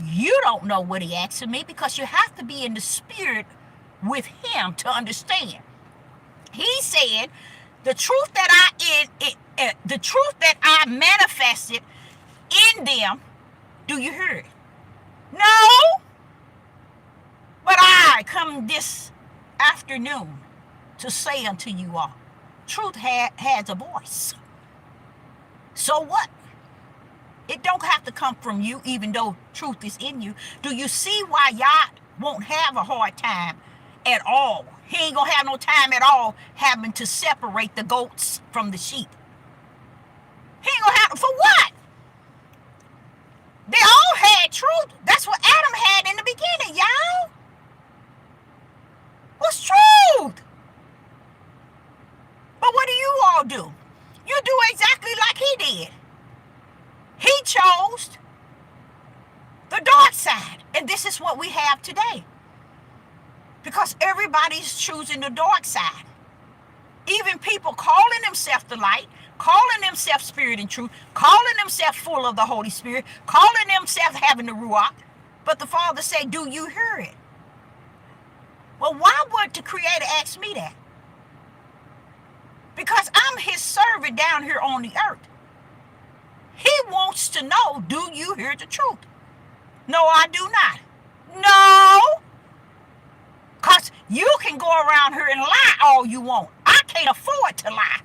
You don't know what he asking me because you have to be in the spirit with him to understand. He said, the truth that I manifested in them, do you hear it? No. But I come this afternoon to say unto you all, truth has a voice. So what? It don't have to come from you, even though truth is in you. Do you see why Yah won't have a hard time at all? He ain't gonna have no time at all having to separate the goats from the sheep. He ain't gonna have, for what? They all had truth. That's what Adam had in the beginning, y'all. What's truth? But what do you all do? You do exactly like he did. He chose the dark side. And this is what we have today. Because everybody's choosing the dark side. Even people calling themselves the light, calling themselves spirit and truth, calling themselves full of the Holy Spirit, calling themselves having the Ruach. But the Father said, do you hear it? Well, why would the Creator ask me that? Because I'm his servant down here on the earth. He wants to know, do you hear the truth? No, I do not. No. Because you can go around here and lie all you want. I can't afford to lie.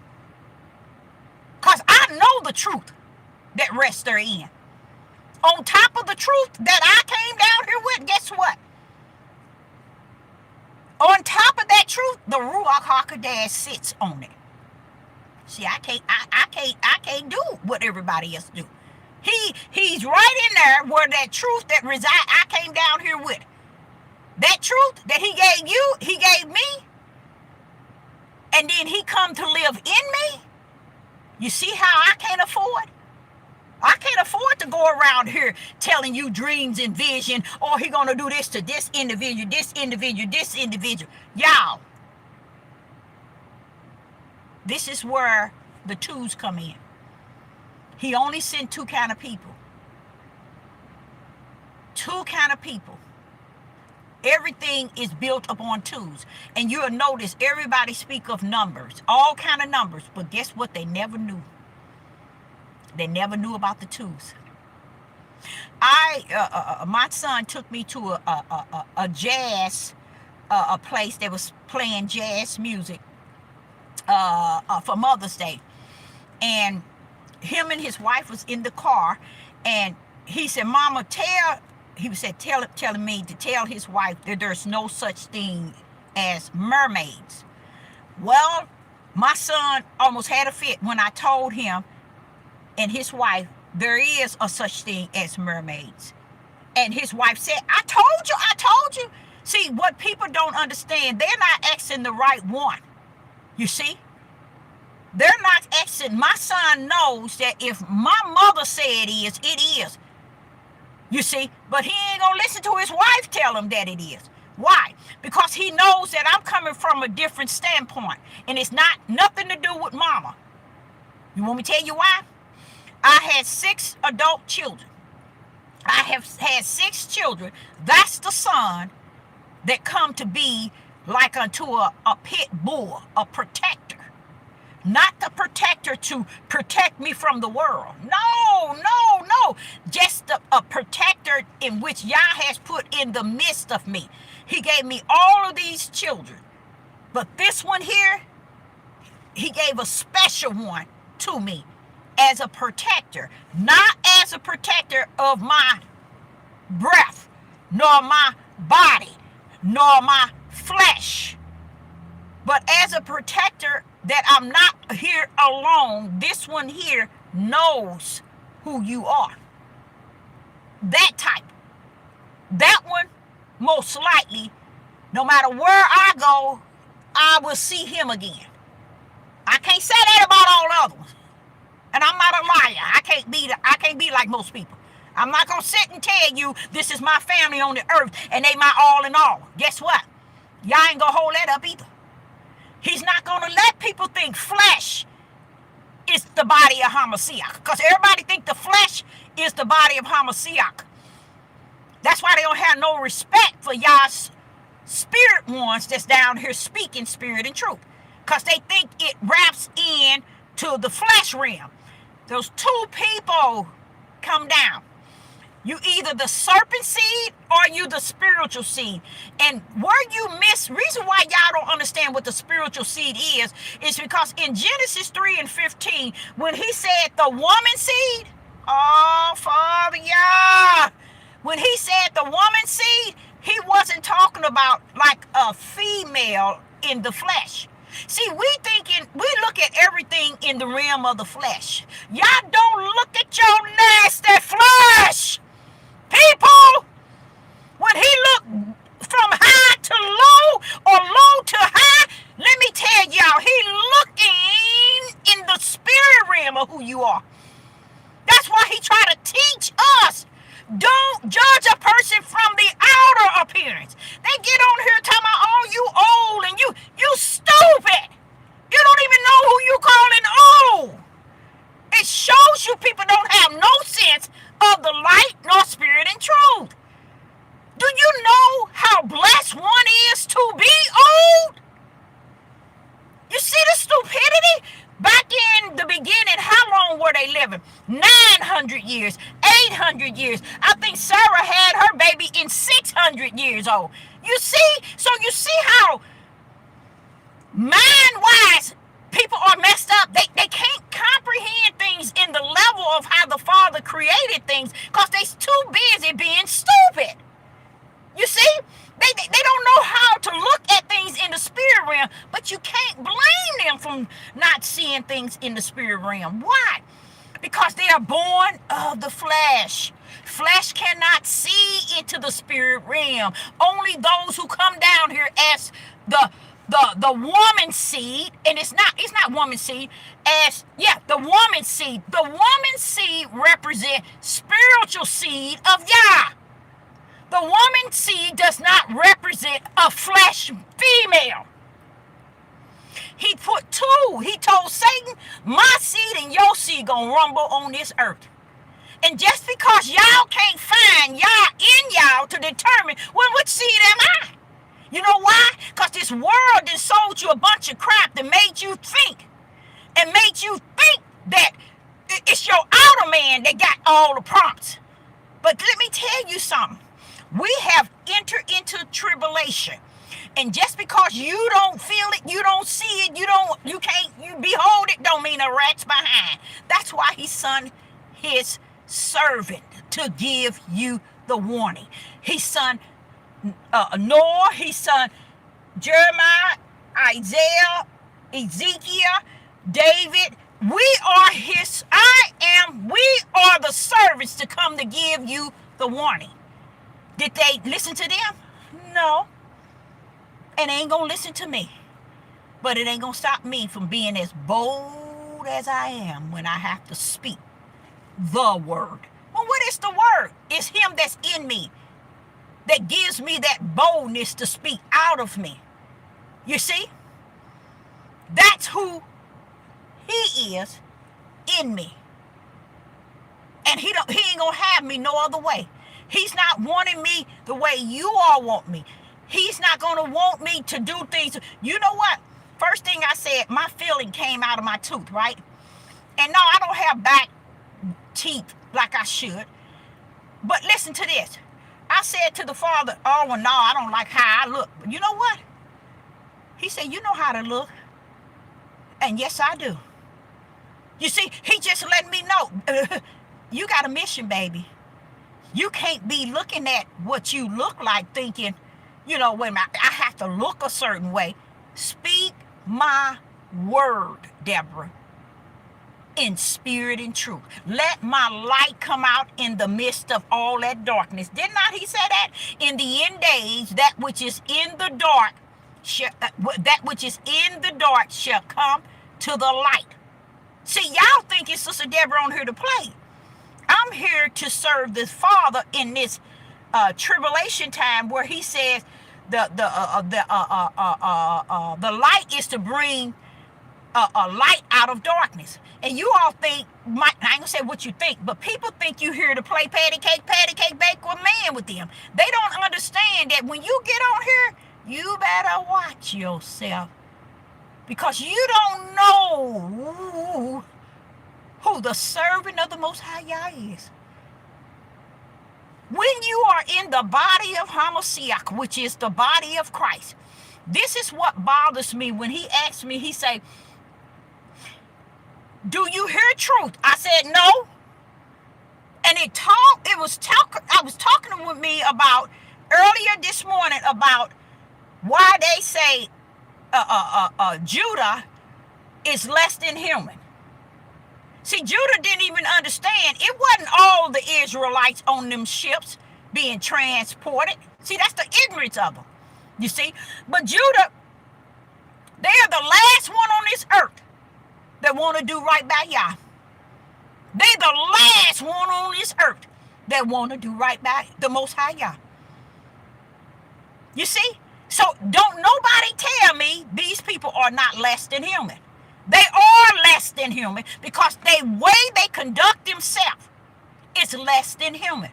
Because I know the truth that rests therein. On top of the truth that I came down here with, guess what? On top of that truth, the Ruach HaKodesh sits on it. See, I can't do what everybody else do. He's right in there where that truth that resides. I came down here with that truth that he gave you, he gave me, and then he come to live in me. You see how I can't afford? I can't afford to go around here telling you dreams and vision, or he gonna do this to this individual, this individual, this individual. Y'all, this is where the twos come in. He only sent two kind of people. Two kind of people. Everything is built upon twos. And you'll notice everybody speak of numbers, all kind of numbers, but guess what? They never knew. They never knew about the twos. My son took me to a jazz a place that was playing jazz music for Mother's Day, and him and his wife was in the car, and he said, "Mama, telling me to tell his wife that there's no such thing as mermaids." Well, my son almost had a fit when I told him and his wife there is a such thing as mermaids. And his wife said, I told you. See, what people don't understand, they're not asking the right one. You see? They're not asking. My son knows that if my mother said it is. You see? But he ain't going to listen to his wife tell him that it is. Why? Because he knows that I'm coming from a different standpoint. And it's not nothing to do with mama. You want me to tell you why? I had 6 adult children. I have had 6 children. That's the son that come to be like unto a pit bull, a protector. Not the protector to protect me from the world. No. Just a protector in which Yah has put in the midst of me. He gave me all of these children. But this one here, he gave a special one to me as a protector. Not as a protector of my breath, nor my body, nor my flesh, but as a protector that I'm not here alone. This one here knows who you are. That type. That one, most likely, no matter where I go, I will see him again. I can't say that about all the other ones. And I'm not a liar. I can't be like most people. I'm not going to sit and tell you this is my family on the earth and they my all in all. Guess what? Y'all ain't going to hold that up either. He's not going to let people think flesh is the body of Hamashiach. Because everybody think the flesh is the body of Hamashiach. That's why they don't have no respect for y'all's spirit ones that's down here speaking spirit and truth. Because they think it wraps in to the flesh realm. Those 2 people come down. You either the serpent seed or you the spiritual seed. And where you miss, reason why y'all don't understand what the spiritual seed is because in Genesis 3:15, when he said the woman seed, oh, Father, yeah. When he said the woman seed, he wasn't talking about like a female in the flesh. See, we look at everything in the realm of the flesh. Y'all don't look at your nasty flesh. People, when he looked from high to low or low to high, let me tell y'all, he looking in the spirit realm of who you are. That's why he tried to teach us. Don't judge a person from the outer appearance. They get on here talking about, oh, you old and you stupid. You don't even know who you calling old. It shows you people don't have no sense of the light nor spirit and truth. Do you know how blessed one is to be old? You see the stupidity? Back in the beginning, how long were they living? 900 years, 800 years. I think Sarah had her baby in 600 years old. You see? So you see how mind-wise people are messed up. They can't comprehend things in the level of how the Father created things because they're too busy being stupid. You see? They don't know how to look at things from not seeing things in the spirit realm. Why? Because they are born of the flesh. Flesh cannot see into the spirit realm. Only those who come down here as the woman seed, and it's not woman seed, the woman seed. The woman seed represents spiritual seed of Yah. The woman seed does not represent a flesh female. He put two. He told Satan, my seed and your seed gonna rumble on this earth. And just because y'all can't find Yah in y'all to determine, well, which seed am I? You know why? Because this world then sold you a bunch of crap that made you think. And made you think that it's your outer man that got all the prompts. But let me tell you something. We have entered into tribulation. And just because you don't feel it, you don't see it, you behold it, don't mean a rat's behind. That's why he sent his servant to give you the warning. He sent Noah, he sent Jeremiah, Isaiah, Ezekiel, David. We are the servants to come to give you the warning. Did they listen to them? No. And they ain't gonna listen to me. But it ain't gonna stop me from being as bold as I am when I have to speak the word. Well, what is the word? It's him that's in me that gives me that boldness to speak out of me. You see? That's who he is in me. And he ain't gonna have me no other way. He's not wanting me the way you all want me. He's not going to want me to do things. You know what? First thing I said, my filling came out of my tooth, right? And no, I don't have back teeth like I should. But listen to this. I said to the Father, oh, well, no, I don't like how I look. But you know what? He said, you know how to look. And yes, I do. You see, he just let me know. You got a mission, baby. You can't be looking at what you look like thinking, wait a minute, I have to look a certain way. Speak my word, Deborah, in spirit and truth. Let my light come out in the midst of all that darkness. Did not he say that? In the end days, that which is in the dark, shall come to the light. See, y'all think it's Sister Deborah on here to play. I'm here to serve the Father in this tribulation time where he says the light is to bring a light out of darkness. And you all think, I ain't gonna say what you think, but people think you here to play patty cake, bake with man with them. They don't understand that when you get on here, you better watch yourself. Because you don't know who the servant of the Most High Yah is. When you are in the body of Hamashiach, which is the body of Christ, this is what bothers me when he asks me, he say, do you hear truth? I said, no. And I was talking with me about earlier this morning about why they say Judah is less than human. See, Judah didn't even understand. It wasn't all the Israelites on them ships being transported. See, that's the ignorance of them. You see? But Judah, they are the last one on this earth that want to do right by Yah. They the last one on this earth that want to do right by the Most High Yah. You see? So don't nobody tell me these people are not less than human. They are less than human because the way they conduct themselves is less than human.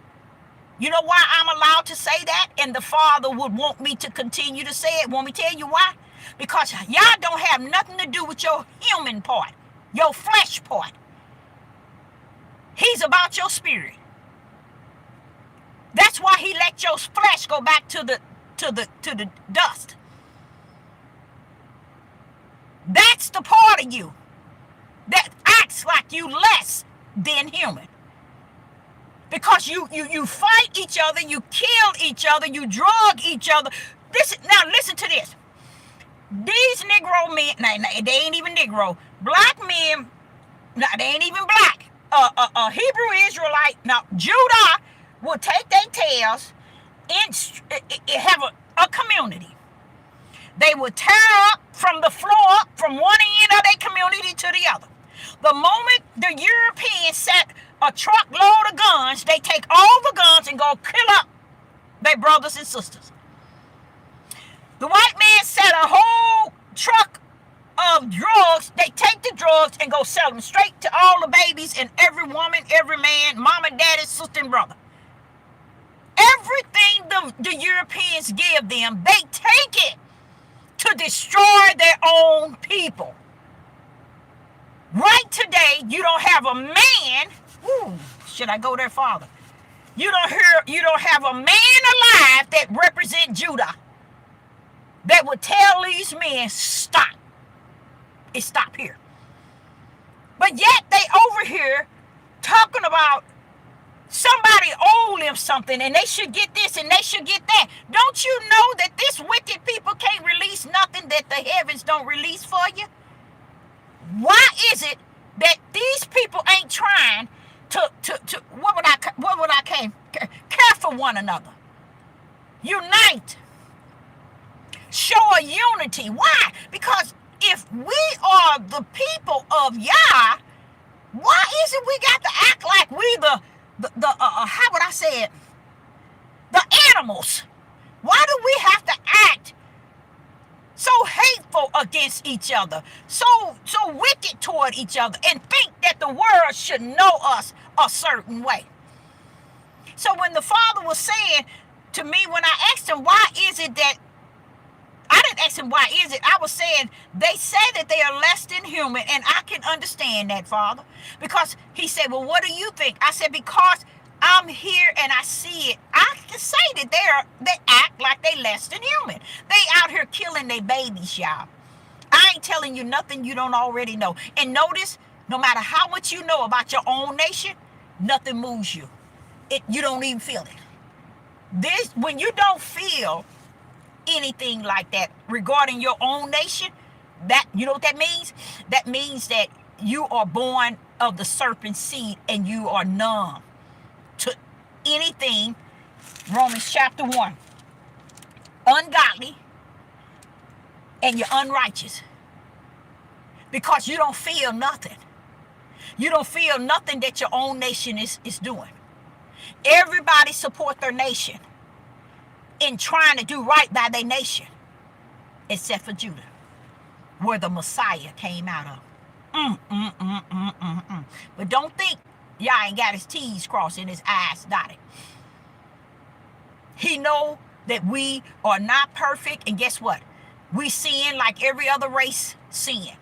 You know why I'm allowed to say that? And the Father would want me to continue to say it. Want me to tell you why? Because y'all don't have nothing to do with your human part, your flesh part. He's about your spirit. That's why he let your flesh go back to the dust. That's the part of you that acts like you less than human. Because you fight each other, you kill each other, you drug each other. Listen to this. These Negro men, they ain't even Negro. Black men, they ain't even black. Hebrew Israelite, now Judah will take their tails and have a community. They would tear up from the floor from one end of their community to the other. The moment the Europeans set a truckload of guns, they take all the guns and go kill up their brothers and sisters. The white man set a whole truck of drugs. They take the drugs and go sell them straight to all the babies and every woman, every man, mom and daddy, sister and brother. Everything the Europeans give them, they take it to destroy their own people. Right today, you don't have a man. Should I go there farther? You don't have a man alive that represents Judah that would tell these men, stop. It stop here. But yet they over here talking about somebody owe them something and they should get this and they should get that. Don't you know that this wicked people can't release nothing that the heavens don't release for you? Why is it that these people ain't trying to care for one another? Unite. Show a unity. Why? Because if we are the people of Yah, why is it we got to act like we how would I say it? The animals. Why do we have to act so hateful against each other, so wicked toward each other, and think that the world should know us a certain way? So when the Father was saying to me, when I asked him, why is it that, I didn't ask him why is it, I was saying, they say that they are less than human, and I can understand that, Father, because he said, well, what do you think? I said, because I'm here and I see it. I can say that they act like they less than human. They out here killing their babies, y'all. I ain't telling you nothing you don't already know. And notice, no matter how much you know about your own nation, nothing moves you. You don't even feel it. When you don't feel anything like that regarding your own nation, that, you know what that means? That means that you are born of the serpent seed and you are numb to anything. Romans chapter 1. Ungodly and you're unrighteous because you don't feel nothing. You don't feel nothing that your own nation is doing. Everybody support their nation in trying to do right by their nation, except for Judah, where the Messiah came out of. But don't think Yah ain't got his T's crossed and his I's dotted. He know that we are not perfect, and guess what? We sin like every other race sin.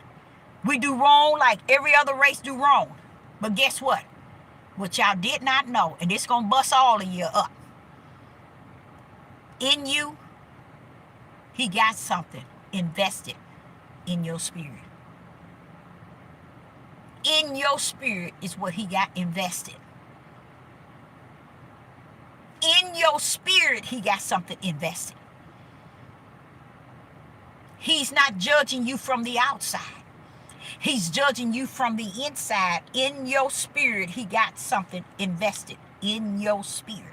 We do wrong like every other race do wrong. But guess what? What y'all did not know, and it's gonna bust all of you up. In you, he got something invested in your spirit. In your spirit is what he got invested. In your spirit, he got something invested. He's not judging you from the outside. He's judging you from the inside. In your spirit, he got something invested in your spirit.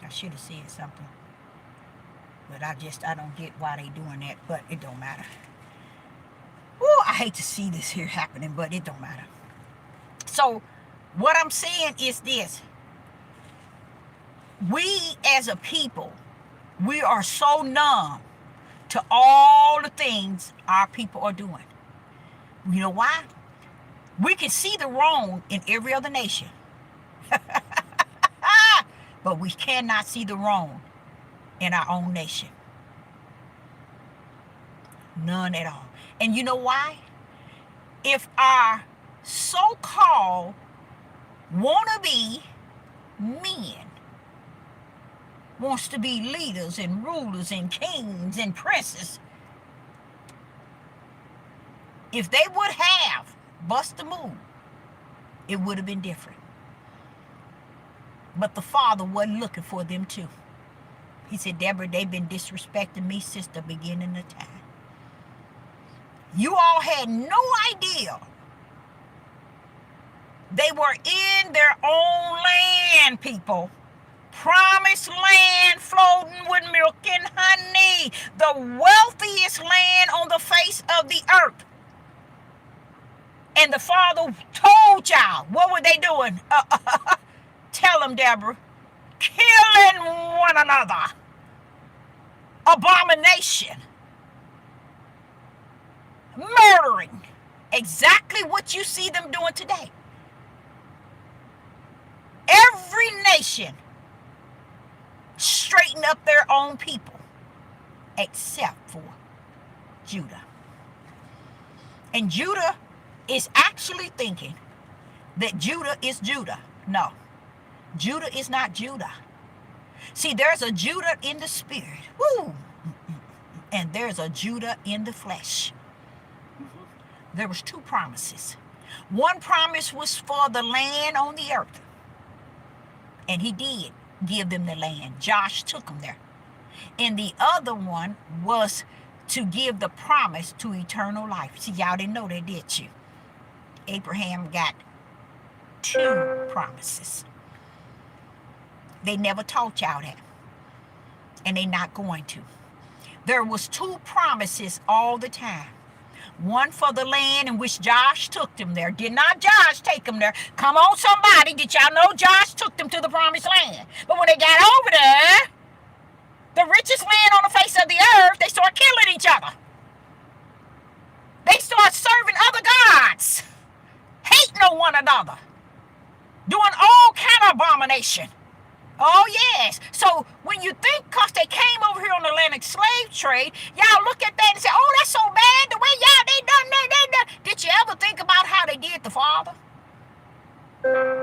I should have said something, but I don't get why they doing that, but it don't matter. Oh, I hate to see this here happening, but it don't matter. So what I'm saying is this: we as a people, we are so numb to all the things our people are doing. You know why? We can see the wrong in every other nation. But we cannot see the wrong in our own nation. None at all. And you know why? If our so-called wannabe men wants to be leaders and rulers and kings and princes, if they would have bust a move it would have been different. But the Father wasn't looking for them too. He said, Deborah, they've been disrespecting me since the beginning of time. You all had no idea they were in their own land, people. Promised land floating with milk and honey. The wealthiest land on the face of the earth. And the Father told y'all, what were they doing? Tell them, Deborah. Killing one another. Abomination. Murdering. Exactly what you see them doing today. Every nation straighten up their own people except for Judah. And Judah is actually thinking that Judah is Judah. No, Judah is not Judah. See, there's a Judah in the spirit. Woo! And there's a Judah in the flesh. There was two promises. One promise was for the land on the earth. And he did give them the land. Josh took them there. And the other one was to give the promise to eternal life. See, y'all didn't know that, did you? Abraham got two promises. They never taught y'all that. And they're not going to. There was two promises all the time. One for the land in which Josh took them there. Did not Josh take them there? Come on, somebody. Did y'all know Josh took them to the promised land? But when they got over there, the richest land on the face of the earth, they start killing each other. They start serving other gods. Hating on one another. Doing all kind of abomination. Oh, yes. So when you think because they came over here on the Atlantic slave trade, y'all look at that and say, oh, that's so bad. The way y'all, they done. Did you ever think about how they did the Father?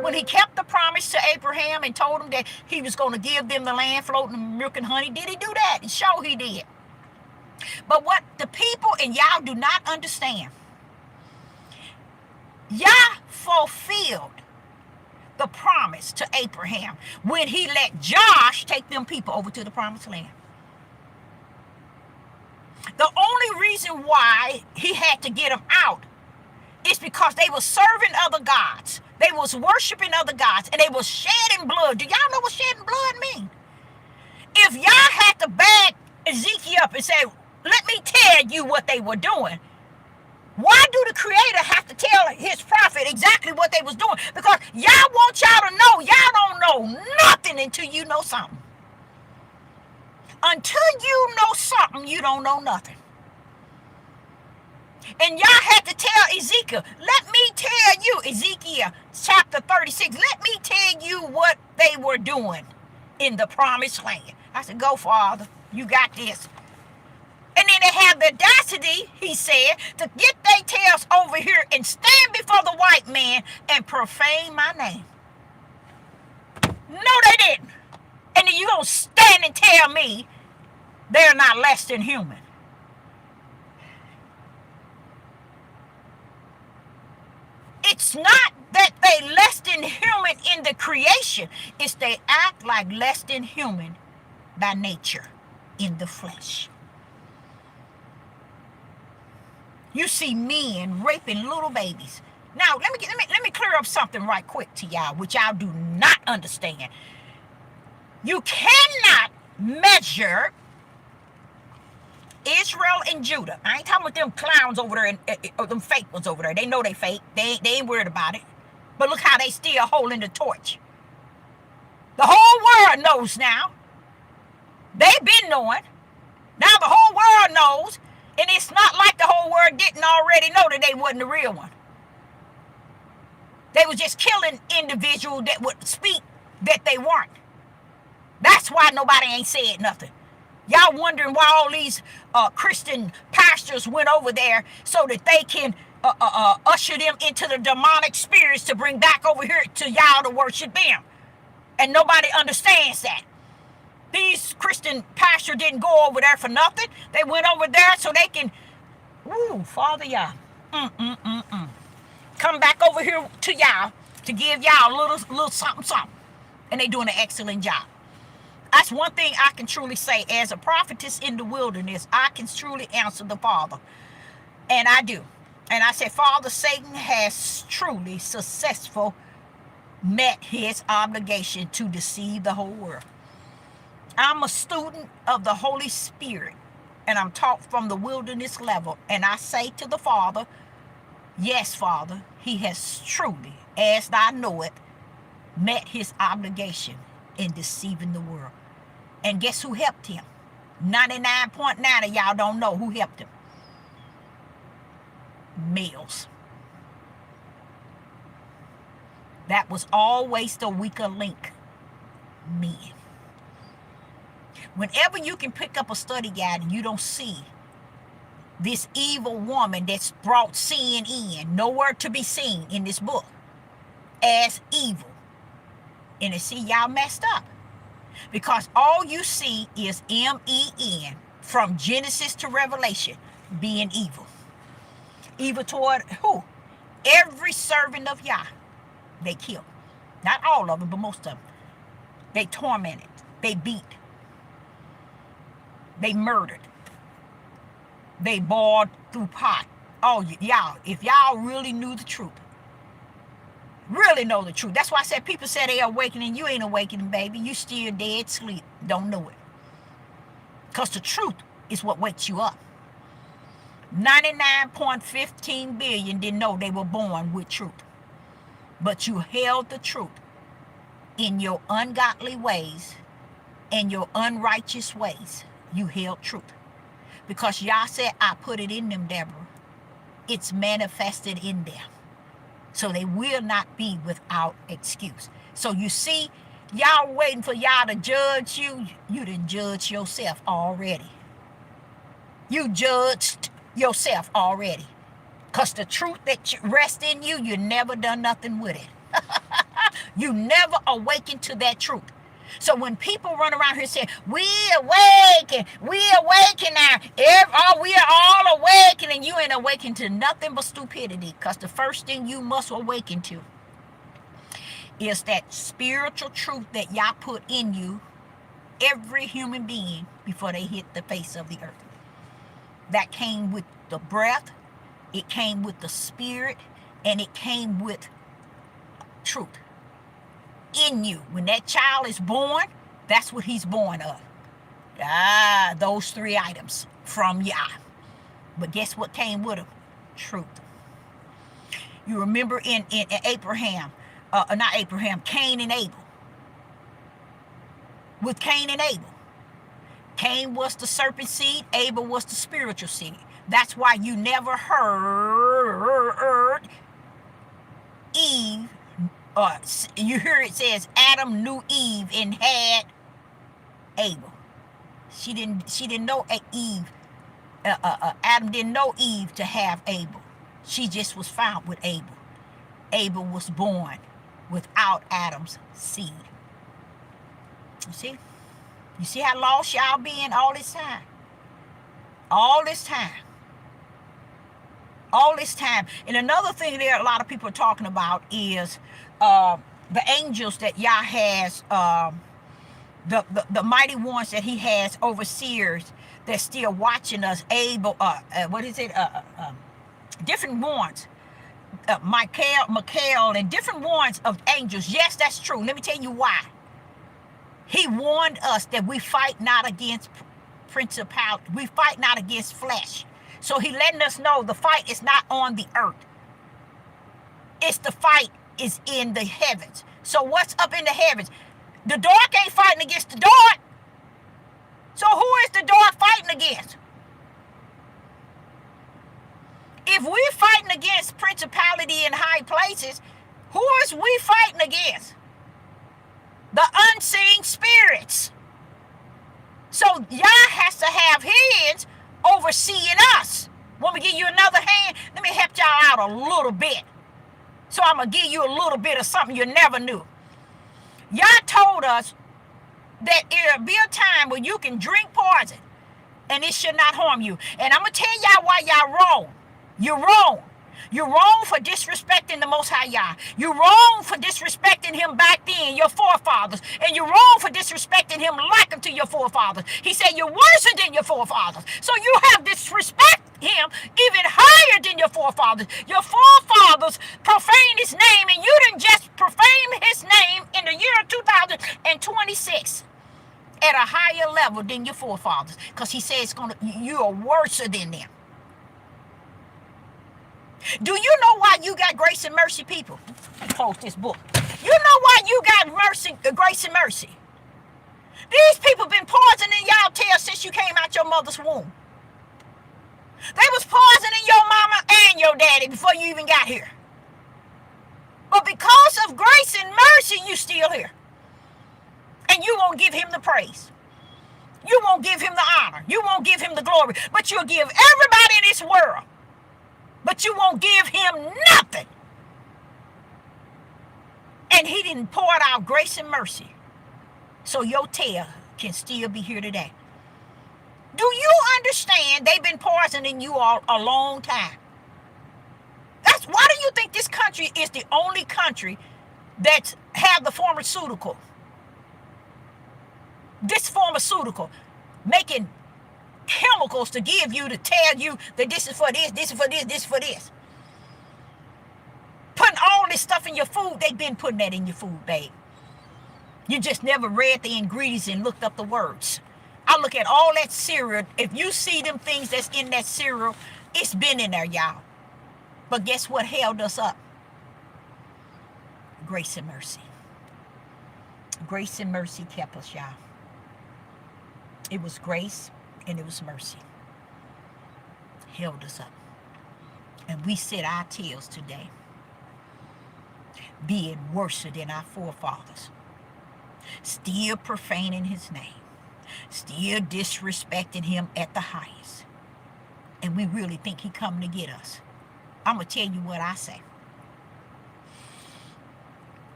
When he kept the promise to Abraham and told him that he was going to give them the land floating in milk and honey, did he do that? And sure he did. But what the people and y'all do not understand, Yah fulfilled the promise to Abraham when he let Josh take them people over to the promised land. The only reason why he had to get them out is because they were serving other gods. They was worshiping other gods and they was shedding blood. Do y'all know what shedding blood mean? If y'all had to back Ezekiel up and say, let me tell you what they were doing, why do the Creator have to tell his prophet exactly what they was doing? Because y'all want y'all to know. Y'all don't know nothing until you know something. Until you know something, you don't know nothing. And y'all had to tell Ezekiel, let me tell you, Ezekiel chapter 36, let me tell you what they were doing in the promised land. I said, go, Father, you got this. And then they have the audacity, he said, to get their tails over here and stand before the white man and profane my name. No, they didn't. And then you gonna stand and tell me they're not less than human. It's not that they less than human in the creation. It's they act like less than human by nature in the flesh. You see men raping little babies. Now, let me clear up something right quick to y'all, which y'all do not understand. You cannot measure Israel and Judah. I ain't talking about them clowns over there or them fake ones over there. They know they fake. They ain't worried about it. But look how they still holding the torch. The whole world knows now. They've been knowing. Now the whole world knows. And it's not like the whole world didn't already know that they wasn't the real one. They was just killing individuals that would speak that they weren't. That's why nobody ain't said nothing. Y'all wondering why all these Christian pastors went over there so that they can usher them into the demonic spirits to bring back over here to y'all to worship them. And nobody understands that. These Christian pastors didn't go over there for nothing. They went over there so they can, Father, y'all, come back over here to y'all to give y'all a little something, something. And they doing an excellent job. That's one thing I can truly say. As a prophetess in the wilderness, I can truly answer the Father. And I do. And I said, Father, Satan has truly successful met his obligation to deceive the whole world. I'm a student of the Holy Spirit, and I'm taught from the wilderness level. And I say to the Father, yes, Father, he has truly, as I know it, met his obligation in deceiving the world. And guess who helped him? 99.9 of y'all don't know who helped him. Males. That was always the weaker link. Men. Whenever you can pick up a study guide and you don't see this evil woman that's brought sin in, nowhere to be seen in this book, as evil. And see, y'all messed up. Because all you see is M-E-N from Genesis to Revelation being evil. Evil toward who? Every servant of Yah. They killed. Not all of them, but most of them. They tormented. They beat. They murdered. They boiled through pot. Oh, y'all, if y'all really knew the truth, really know the truth. That's why I said people say they are awakening. You ain't awakening, baby. You still dead sleep. Don't know it. Because the truth is what wakes you up. 99.15 billion didn't know they were born with truth. But you held the truth in your ungodly ways and your unrighteous ways. You held truth. Because Yah said, I put it in them, Deborah. It's manifested in them. So they will not be without excuse. So you see, y'all waiting for y'all to judge you. You done judged yourself already. You judged yourself already. Because the truth that rests in you, you never done nothing with it. You never awakened to that truth. So when people run around here saying, we awaken now. We are all awakening. You ain't awakened to nothing but stupidity. Because the first thing you must awaken to is that spiritual truth that Yah put in you, every human being, before they hit the face of the earth. That came with the breath, it came with the spirit, and it came with truth. In you. When that child is born, that's what he's born of. Those three items from Yah. But guess what came with him? Truth. You remember in Abraham, not Abraham, Cain and Abel. With Cain and Abel. Cain was the serpent seed, Abel was the spiritual seed. That's why you never heard Eve. You hear it says Adam knew Eve and had Abel. She didn't know Eve. Adam didn't know Eve to have Abel. She just was found with Abel. Abel was born without Adam's seed. You see? You see how lost y'all been all this time? All this time. All this time. And another thing there a lot of people are talking about is the angels that Yah has, the mighty ones that he has, overseers that's still watching us, able, different ones, Michael, and different ones of angels. Yes, that's true. Let me tell you why. He warned us that we fight not against principality. We fight not against flesh. So he letting us know the fight is not on the earth. It's the fight is in the heavens. So what's up in the heavens? The dark ain't fighting against the dark. So who is the dark fighting against? If we're fighting against principality in high places, who is we fighting against? The unseen spirits. So Yah has to have hands overseeing us. Want me to give you another hand? Let me help y'all out a little bit. So I'm going to give you a little bit of something you never knew. Yah told us that it'll be a time where you can drink poison and it should not harm you. And I'm going to tell y'all why y'all wrong. You're wrong. You're wrong for disrespecting the Most High Yah. You're wrong for disrespecting him back then, your forefathers. And you're wrong for disrespecting him like unto your forefathers. He said you're worse than your forefathers. So you have disrespect him even higher than your forefathers. Your forefathers profaned his name, and you didn't just profane his name in the year 2026 at a higher level than your forefathers. Because he says you are worse than them. Do you know why you got grace and mercy, people? Close this book. You know why you got mercy, grace and mercy? These people been poisoning y'all tail since you came out your mother's womb. They was poisoning your mama and your daddy before you even got here. But because of grace and mercy, you still here. And you won't give him the praise. You won't give him the honor. You won't give him the glory. But you'll give everybody in this world. But you won't give him nothing. And he didn't pour out grace and mercy. So your tail can still be here today. Do you understand they've been poisoning you all a long time? Why do you think this country is the only country that have the pharmaceutical? This pharmaceutical making chemicals to give you to tell you that this is for this, this is for this, this is for this. Putting all this stuff in your food, they've been putting that in your food, babe. You just never read the ingredients and looked up the words. I look at all that cereal. If you see them things that's in that cereal, it's been in there, y'all. But guess what held us up? Grace and mercy. Grace and mercy kept us, y'all. It was grace and it was mercy. Held us up. And we set our tails today, being worse than our forefathers. Still profaning his name. Still disrespecting him at the highest. And we really think he coming to get us. I'm going to tell you what I say.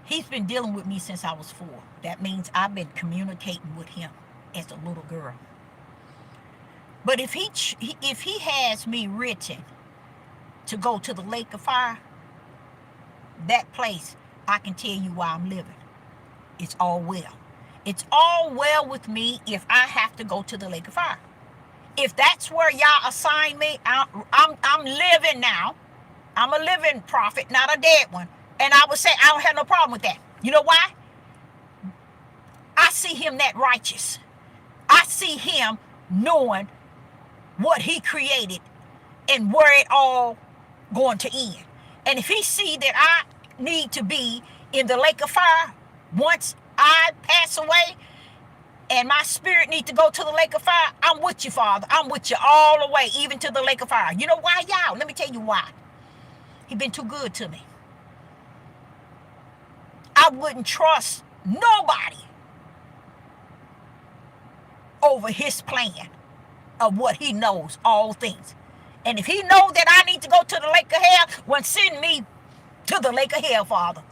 He's been dealing with me since I was 4. That means I've been communicating with him as a little girl. But if he has me written to go to the lake of fire, that place, I can tell you why I'm living. It's all well. It's all well with me if I have to go to the lake of fire. If that's where y'all assign me, I'm living now. I'm a living prophet, not a dead one. And I would say I don't have no problem with that. You know why? I see him that righteous. I see him knowing what he created and where it all going to end. And if he see that I need to be in the lake of fire once I pass away and my spirit need to go to the lake of fire, I'm with you, Father. I'm with you all the way, even to the lake of fire. You know why, y'all? Let me tell you why. He been too good to me. I wouldn't trust nobody over his plan of what he knows all things. And if he knows that I need to go to the lake of hell, well, send me to the lake of hell, Father.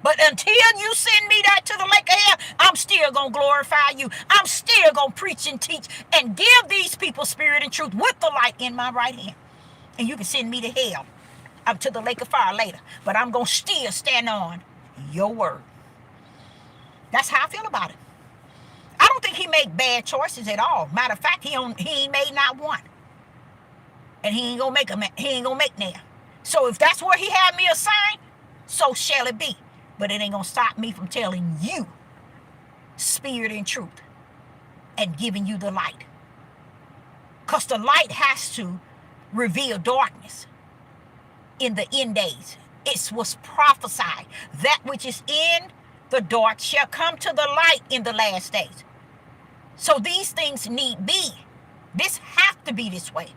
But until you send me that to the lake of hell, I'm still going to glorify you. I'm still going to preach and teach and give these people spirit and truth with the light in my right hand. And you can send me to hell. I'm to the lake of fire later. But I'm going to still stand on your word. That's how I feel about it. I don't think he made bad choices at all. Matter of fact, he ain't made not one. And he ain't gonna make now. So if that's where he had me assigned, so shall it be. But it ain't gonna stop me from telling you spirit and truth and giving you the light. Because the light has to reveal darkness in the end days. It was prophesied. That which is in the dark shall come to the light in the last days. So these things need be. This have to be this way.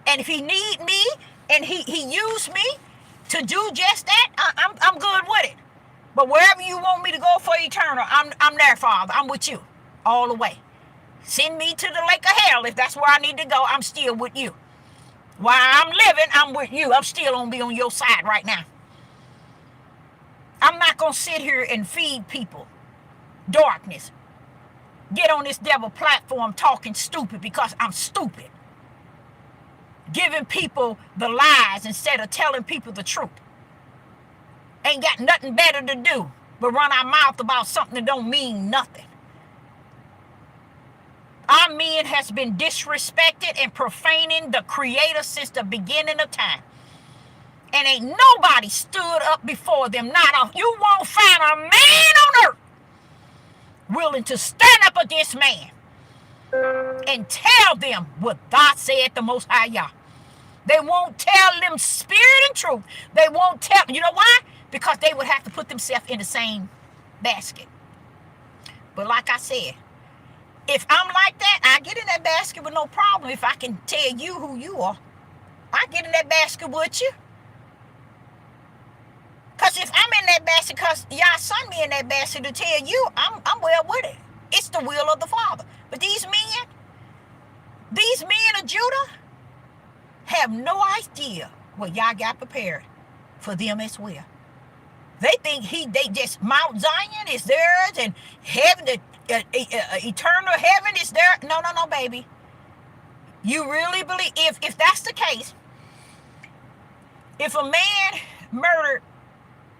And if he need me and he used me to do just that, I'm good with it. But wherever you want me to go for eternal, I'm there, Father. I'm with you all the way. Send me to the lake of hell if that's where I need to go. I'm still with you. While I'm living, I'm with you. I'm still going to be on your side right now. I'm not going to sit here and feed people darkness. Get on this devil platform talking stupid because I'm stupid. giving people the lies instead of telling people the truth. Ain't got nothing better to do but run our mouth about something that don't mean nothing. Our men has been disrespected and profaning the Creator since the beginning of time. And ain't nobody stood up before them. You won't find a man on earth willing to stand up against man and tell them what God said, the Most High Yah. They won't tell them spirit and truth. They won't tell. You know why? Because they would have to put themselves in the same basket. But like I said, if I'm like that, I get in that basket with no problem. If I can tell you who you are, I get in that basket with you. Because if I'm in that basket, because y'all sent me in that basket to tell you, I'm well with it. It's the will of the Father. But these men of Judah have no idea what y'all got prepared for them as well. They think they just Mount Zion is theirs and heaven, eternal heaven is there. No, baby. You really believe, if that's the case, if a man murdered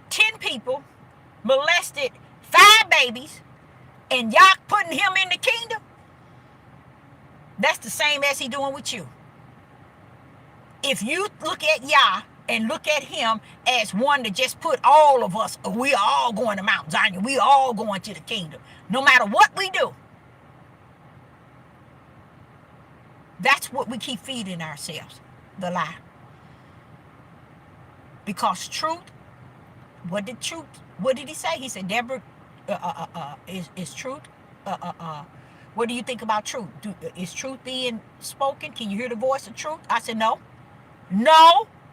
10 people, molested 5 babies, and y'all putting him in the kingdom, that's the same as he doing with you. If you look at Yah and look at him as one that just put all of us, we are all going to Mount Zion, we are all going to the kingdom, no matter what we do. That's what we keep feeding ourselves, the lie. Because truth, what did he say? He said, Deborah, is truth, what do you think about truth? Is truth being spoken? Can you hear the voice of truth? I said, no,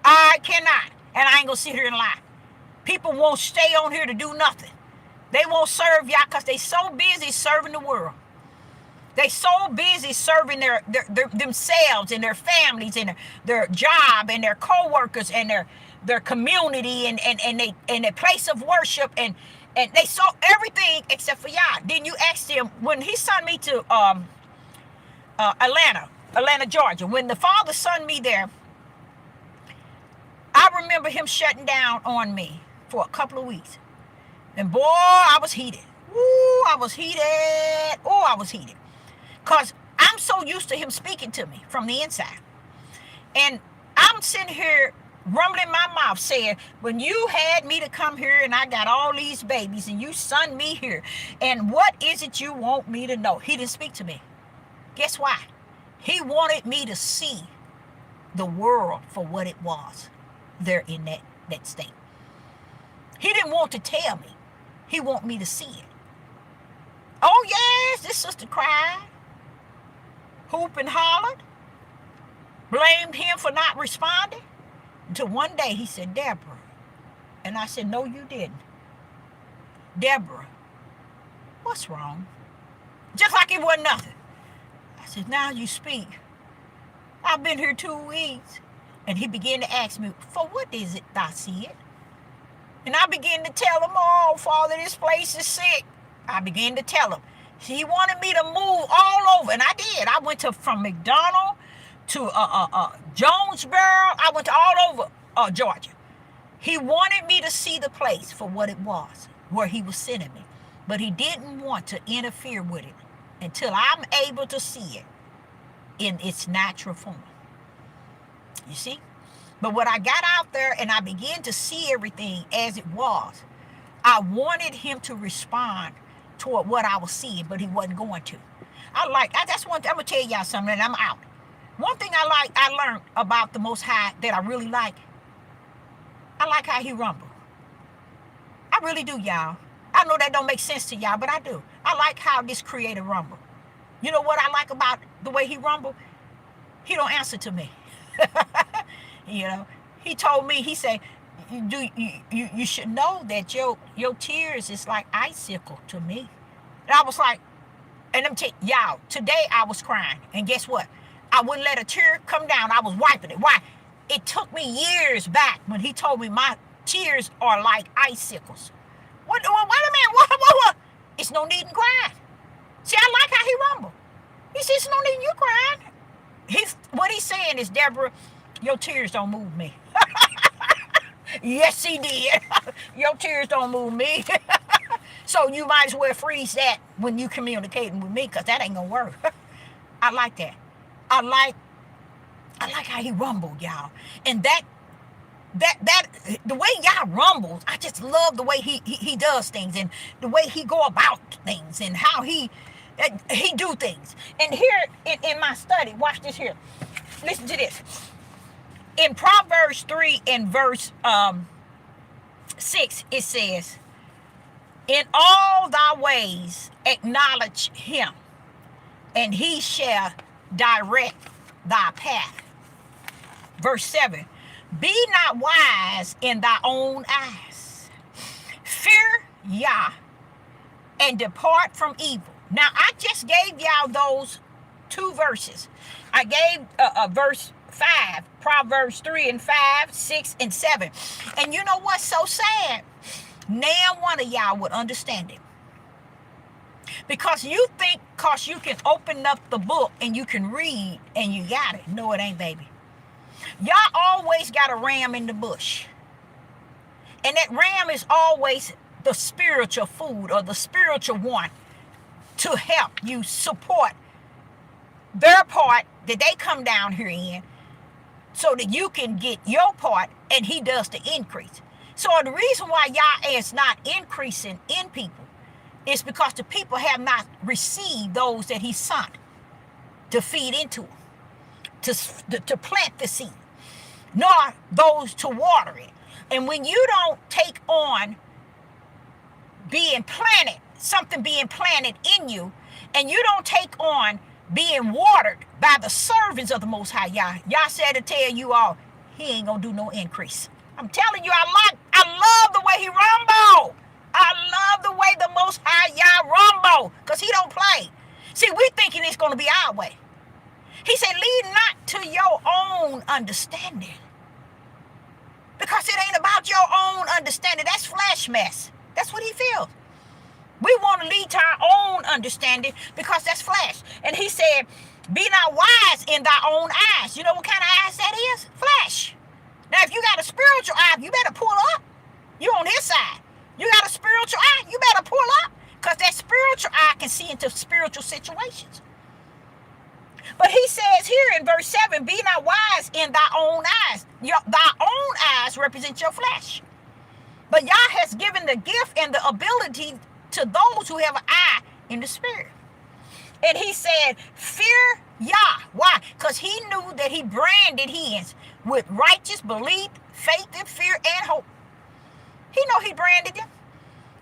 I cannot. And I ain't gonna sit here and lie. People won't stay on here to do nothing. They won't serve y'all because they so busy serving the world. They so busy serving their themselves and their families and their job and their co-workers and their community and their place of worship and they saw everything except for y'all. Then you asked him, when he sent me to Atlanta, Georgia, when the Father sent me there, I remember him shutting down on me for a couple of weeks. And boy, I was heated. Ooh, I was heated. Because I'm so used to him speaking to me from the inside. And I'm sitting here rumbling my mouth saying, when you had me to come here and I got all these babies and you sent me here, and what is it you want me to know? He didn't speak to me. Guess why? He wanted me to see the world for what it was there in that state. He didn't want to tell me. He wanted me to see it. Oh yes, this sister cried, hooped and hollered, blamed him for not responding. Until one day he said, Deborah. And I said, no, you didn't. Deborah, what's wrong? Just like it wasn't nothing. I said, now you speak. I've been here 2 weeks. And he began to ask me, for what is it thou seest? And I began to tell him, oh, Father, this place is sick. I began to tell him. He wanted me to move all over. And I did. I went from McDonald to Jonesboro. I went to all over Georgia. He wanted me to see the place for what it was, where he was sending me. But he didn't want to interfere with it until I'm able to see it in its natural form. You see? But when I got out there and I began to see everything as it was, I wanted him to respond toward what I was seeing, but he wasn't going to. That's one thing. I'm going to tell y'all something, and I'm out. One thing I learned about the Most High that I really like, I like how he rumble. I really do, y'all. I know that don't make sense to y'all, but I do. I like how this Creator rumble. You know what I like about the way he rumble? He don't answer to me. You know, he told me, he said, you should know that your tears is like icicle to me. And I was like, and y'all, today I was crying. And guess what? I wouldn't let a tear come down. I was wiping it. Why? It took me years back when he told me my tears are like icicles. Wait a minute, what? It's no need in crying. See, I like how he rumbled. He says, it's no need in you crying. what he's saying is, Deborah, your tears don't move me. Yes, he did. Your tears don't move me. So you might as well freeze that when you communicating with me, because that ain't gonna work. I like that. I like how he rumbled, y'all. And that the way y'all rumbles, I just love the way he does things, and the way he go about things, and how he do things. And here in my study, watch this here. Listen to this. In Proverbs 3 and verse 6, it says, in all thy ways acknowledge him, and he shall direct thy path. Verse 7, be not wise in thy own eyes. Fear Yah and depart from evil. Now, I just gave y'all those two verses. I gave verse 5, Proverbs 3 and 5, 6 and 7. And you know what's so sad? Now one of y'all would understand it. Because you think because you can open up the book and you can read and you got it. No, it ain't, baby. Y'all always got a ram in the bush. And that ram is always the spiritual food, or the spiritual one, to help you support their part that they come down here in, so that you can get your part and he does the increase. So the reason why Yah is not increasing in people is because the people have not received those that he sent to feed into them, to plant the seed, nor those to water it. And when you don't take on being planted, something being planted in you, and you don't take on being watered by the servants of the Most High Yah said to tell you all, he ain't gonna do no increase. I'm telling you, I love the way he rumble. I love the way the Most High Yah rumble, because he don't play. See, we thinking it's gonna be our way. He said, lead not to your own understanding, because it ain't about your own understanding. That's flesh mess. That's what he feels. We want to lead to our own understanding, because that's flesh. And he said, be not wise in thy own eyes. You know what kind of eyes that is? Flesh. Now, if you got a spiritual eye, you better pull up. You on his side. You got a spiritual eye, you better pull up, because that spiritual eye can see into spiritual situations. But he says here in verse 7, be not wise in thy own eyes. Thy own eyes represent your flesh. But Yah has given the gift and the ability to those who have an eye in the spirit. And he said, fear Yah. Why? Because he knew that he branded his with righteous belief, faith, and fear, and hope. He know he branded them.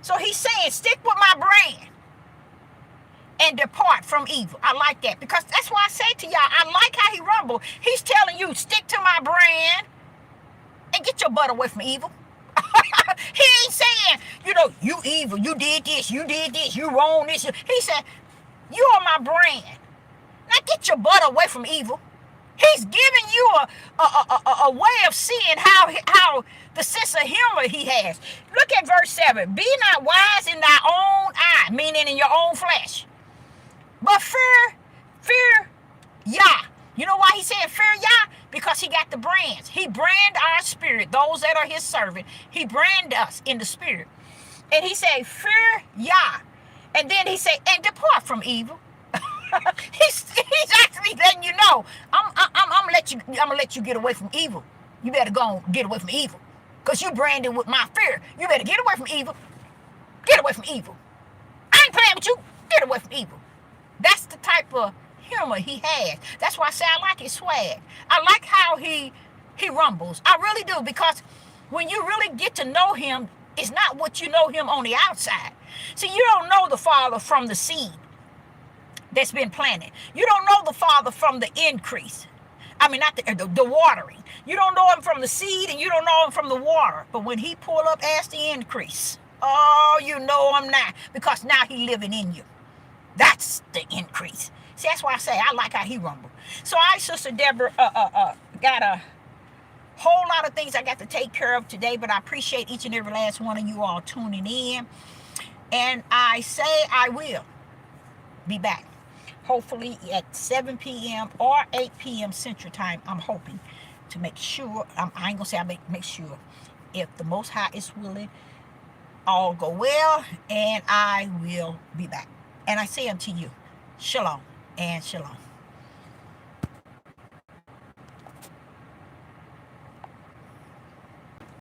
So he's saying, stick with my brand and depart from evil. I like that, because that's why I say to y'all, I like how he rumbled. He's telling you, stick to my brand and get your butt away from evil. He ain't saying, you evil, you did this, you wrong this. He said, you are my brand. Now get your butt away from evil. He's giving you a way of seeing how the sense of humor he has. Look at verse 7. Be not wise in thy own eye, meaning in your own flesh, but fear Yah. You know why he said fear Yah? Because he got the brands. He brand our spirit, those that are his servant. He brand us in the spirit. And he said, fear Yah. And then he said, and depart from evil. he's actually letting you know, I'm gonna let you get away from evil. You better go and get away from evil, because you branded with my fear. You better get away from evil. Get away from evil. I ain't playing with you. Get away from evil. That's the type of humor he has. That's why I say I like his swag. I like how he rumbles. I really do, because when you really get to know him, it's not what you know him on the outside. See, you don't know the Father from the seed that's been planted. You don't know the Father from the increase. I mean, not the watering. You don't know him from the seed, and you don't know him from the water. But when he pull up as the increase, oh, you know him now, because now he living in you. That's the increase. See, that's why I say I like how he rumbled. So Sister Deborah, got a whole lot of things I got to take care of today, but I appreciate each and every last one of you all tuning in. And I say I will be back. hopefully at 7 p.m. or 8 p.m. Central Time. I'm hoping to make sure, I ain't gonna say I make sure, if the Most High is willing, all go well, and I will be back. And I say unto you, shalom and shalom.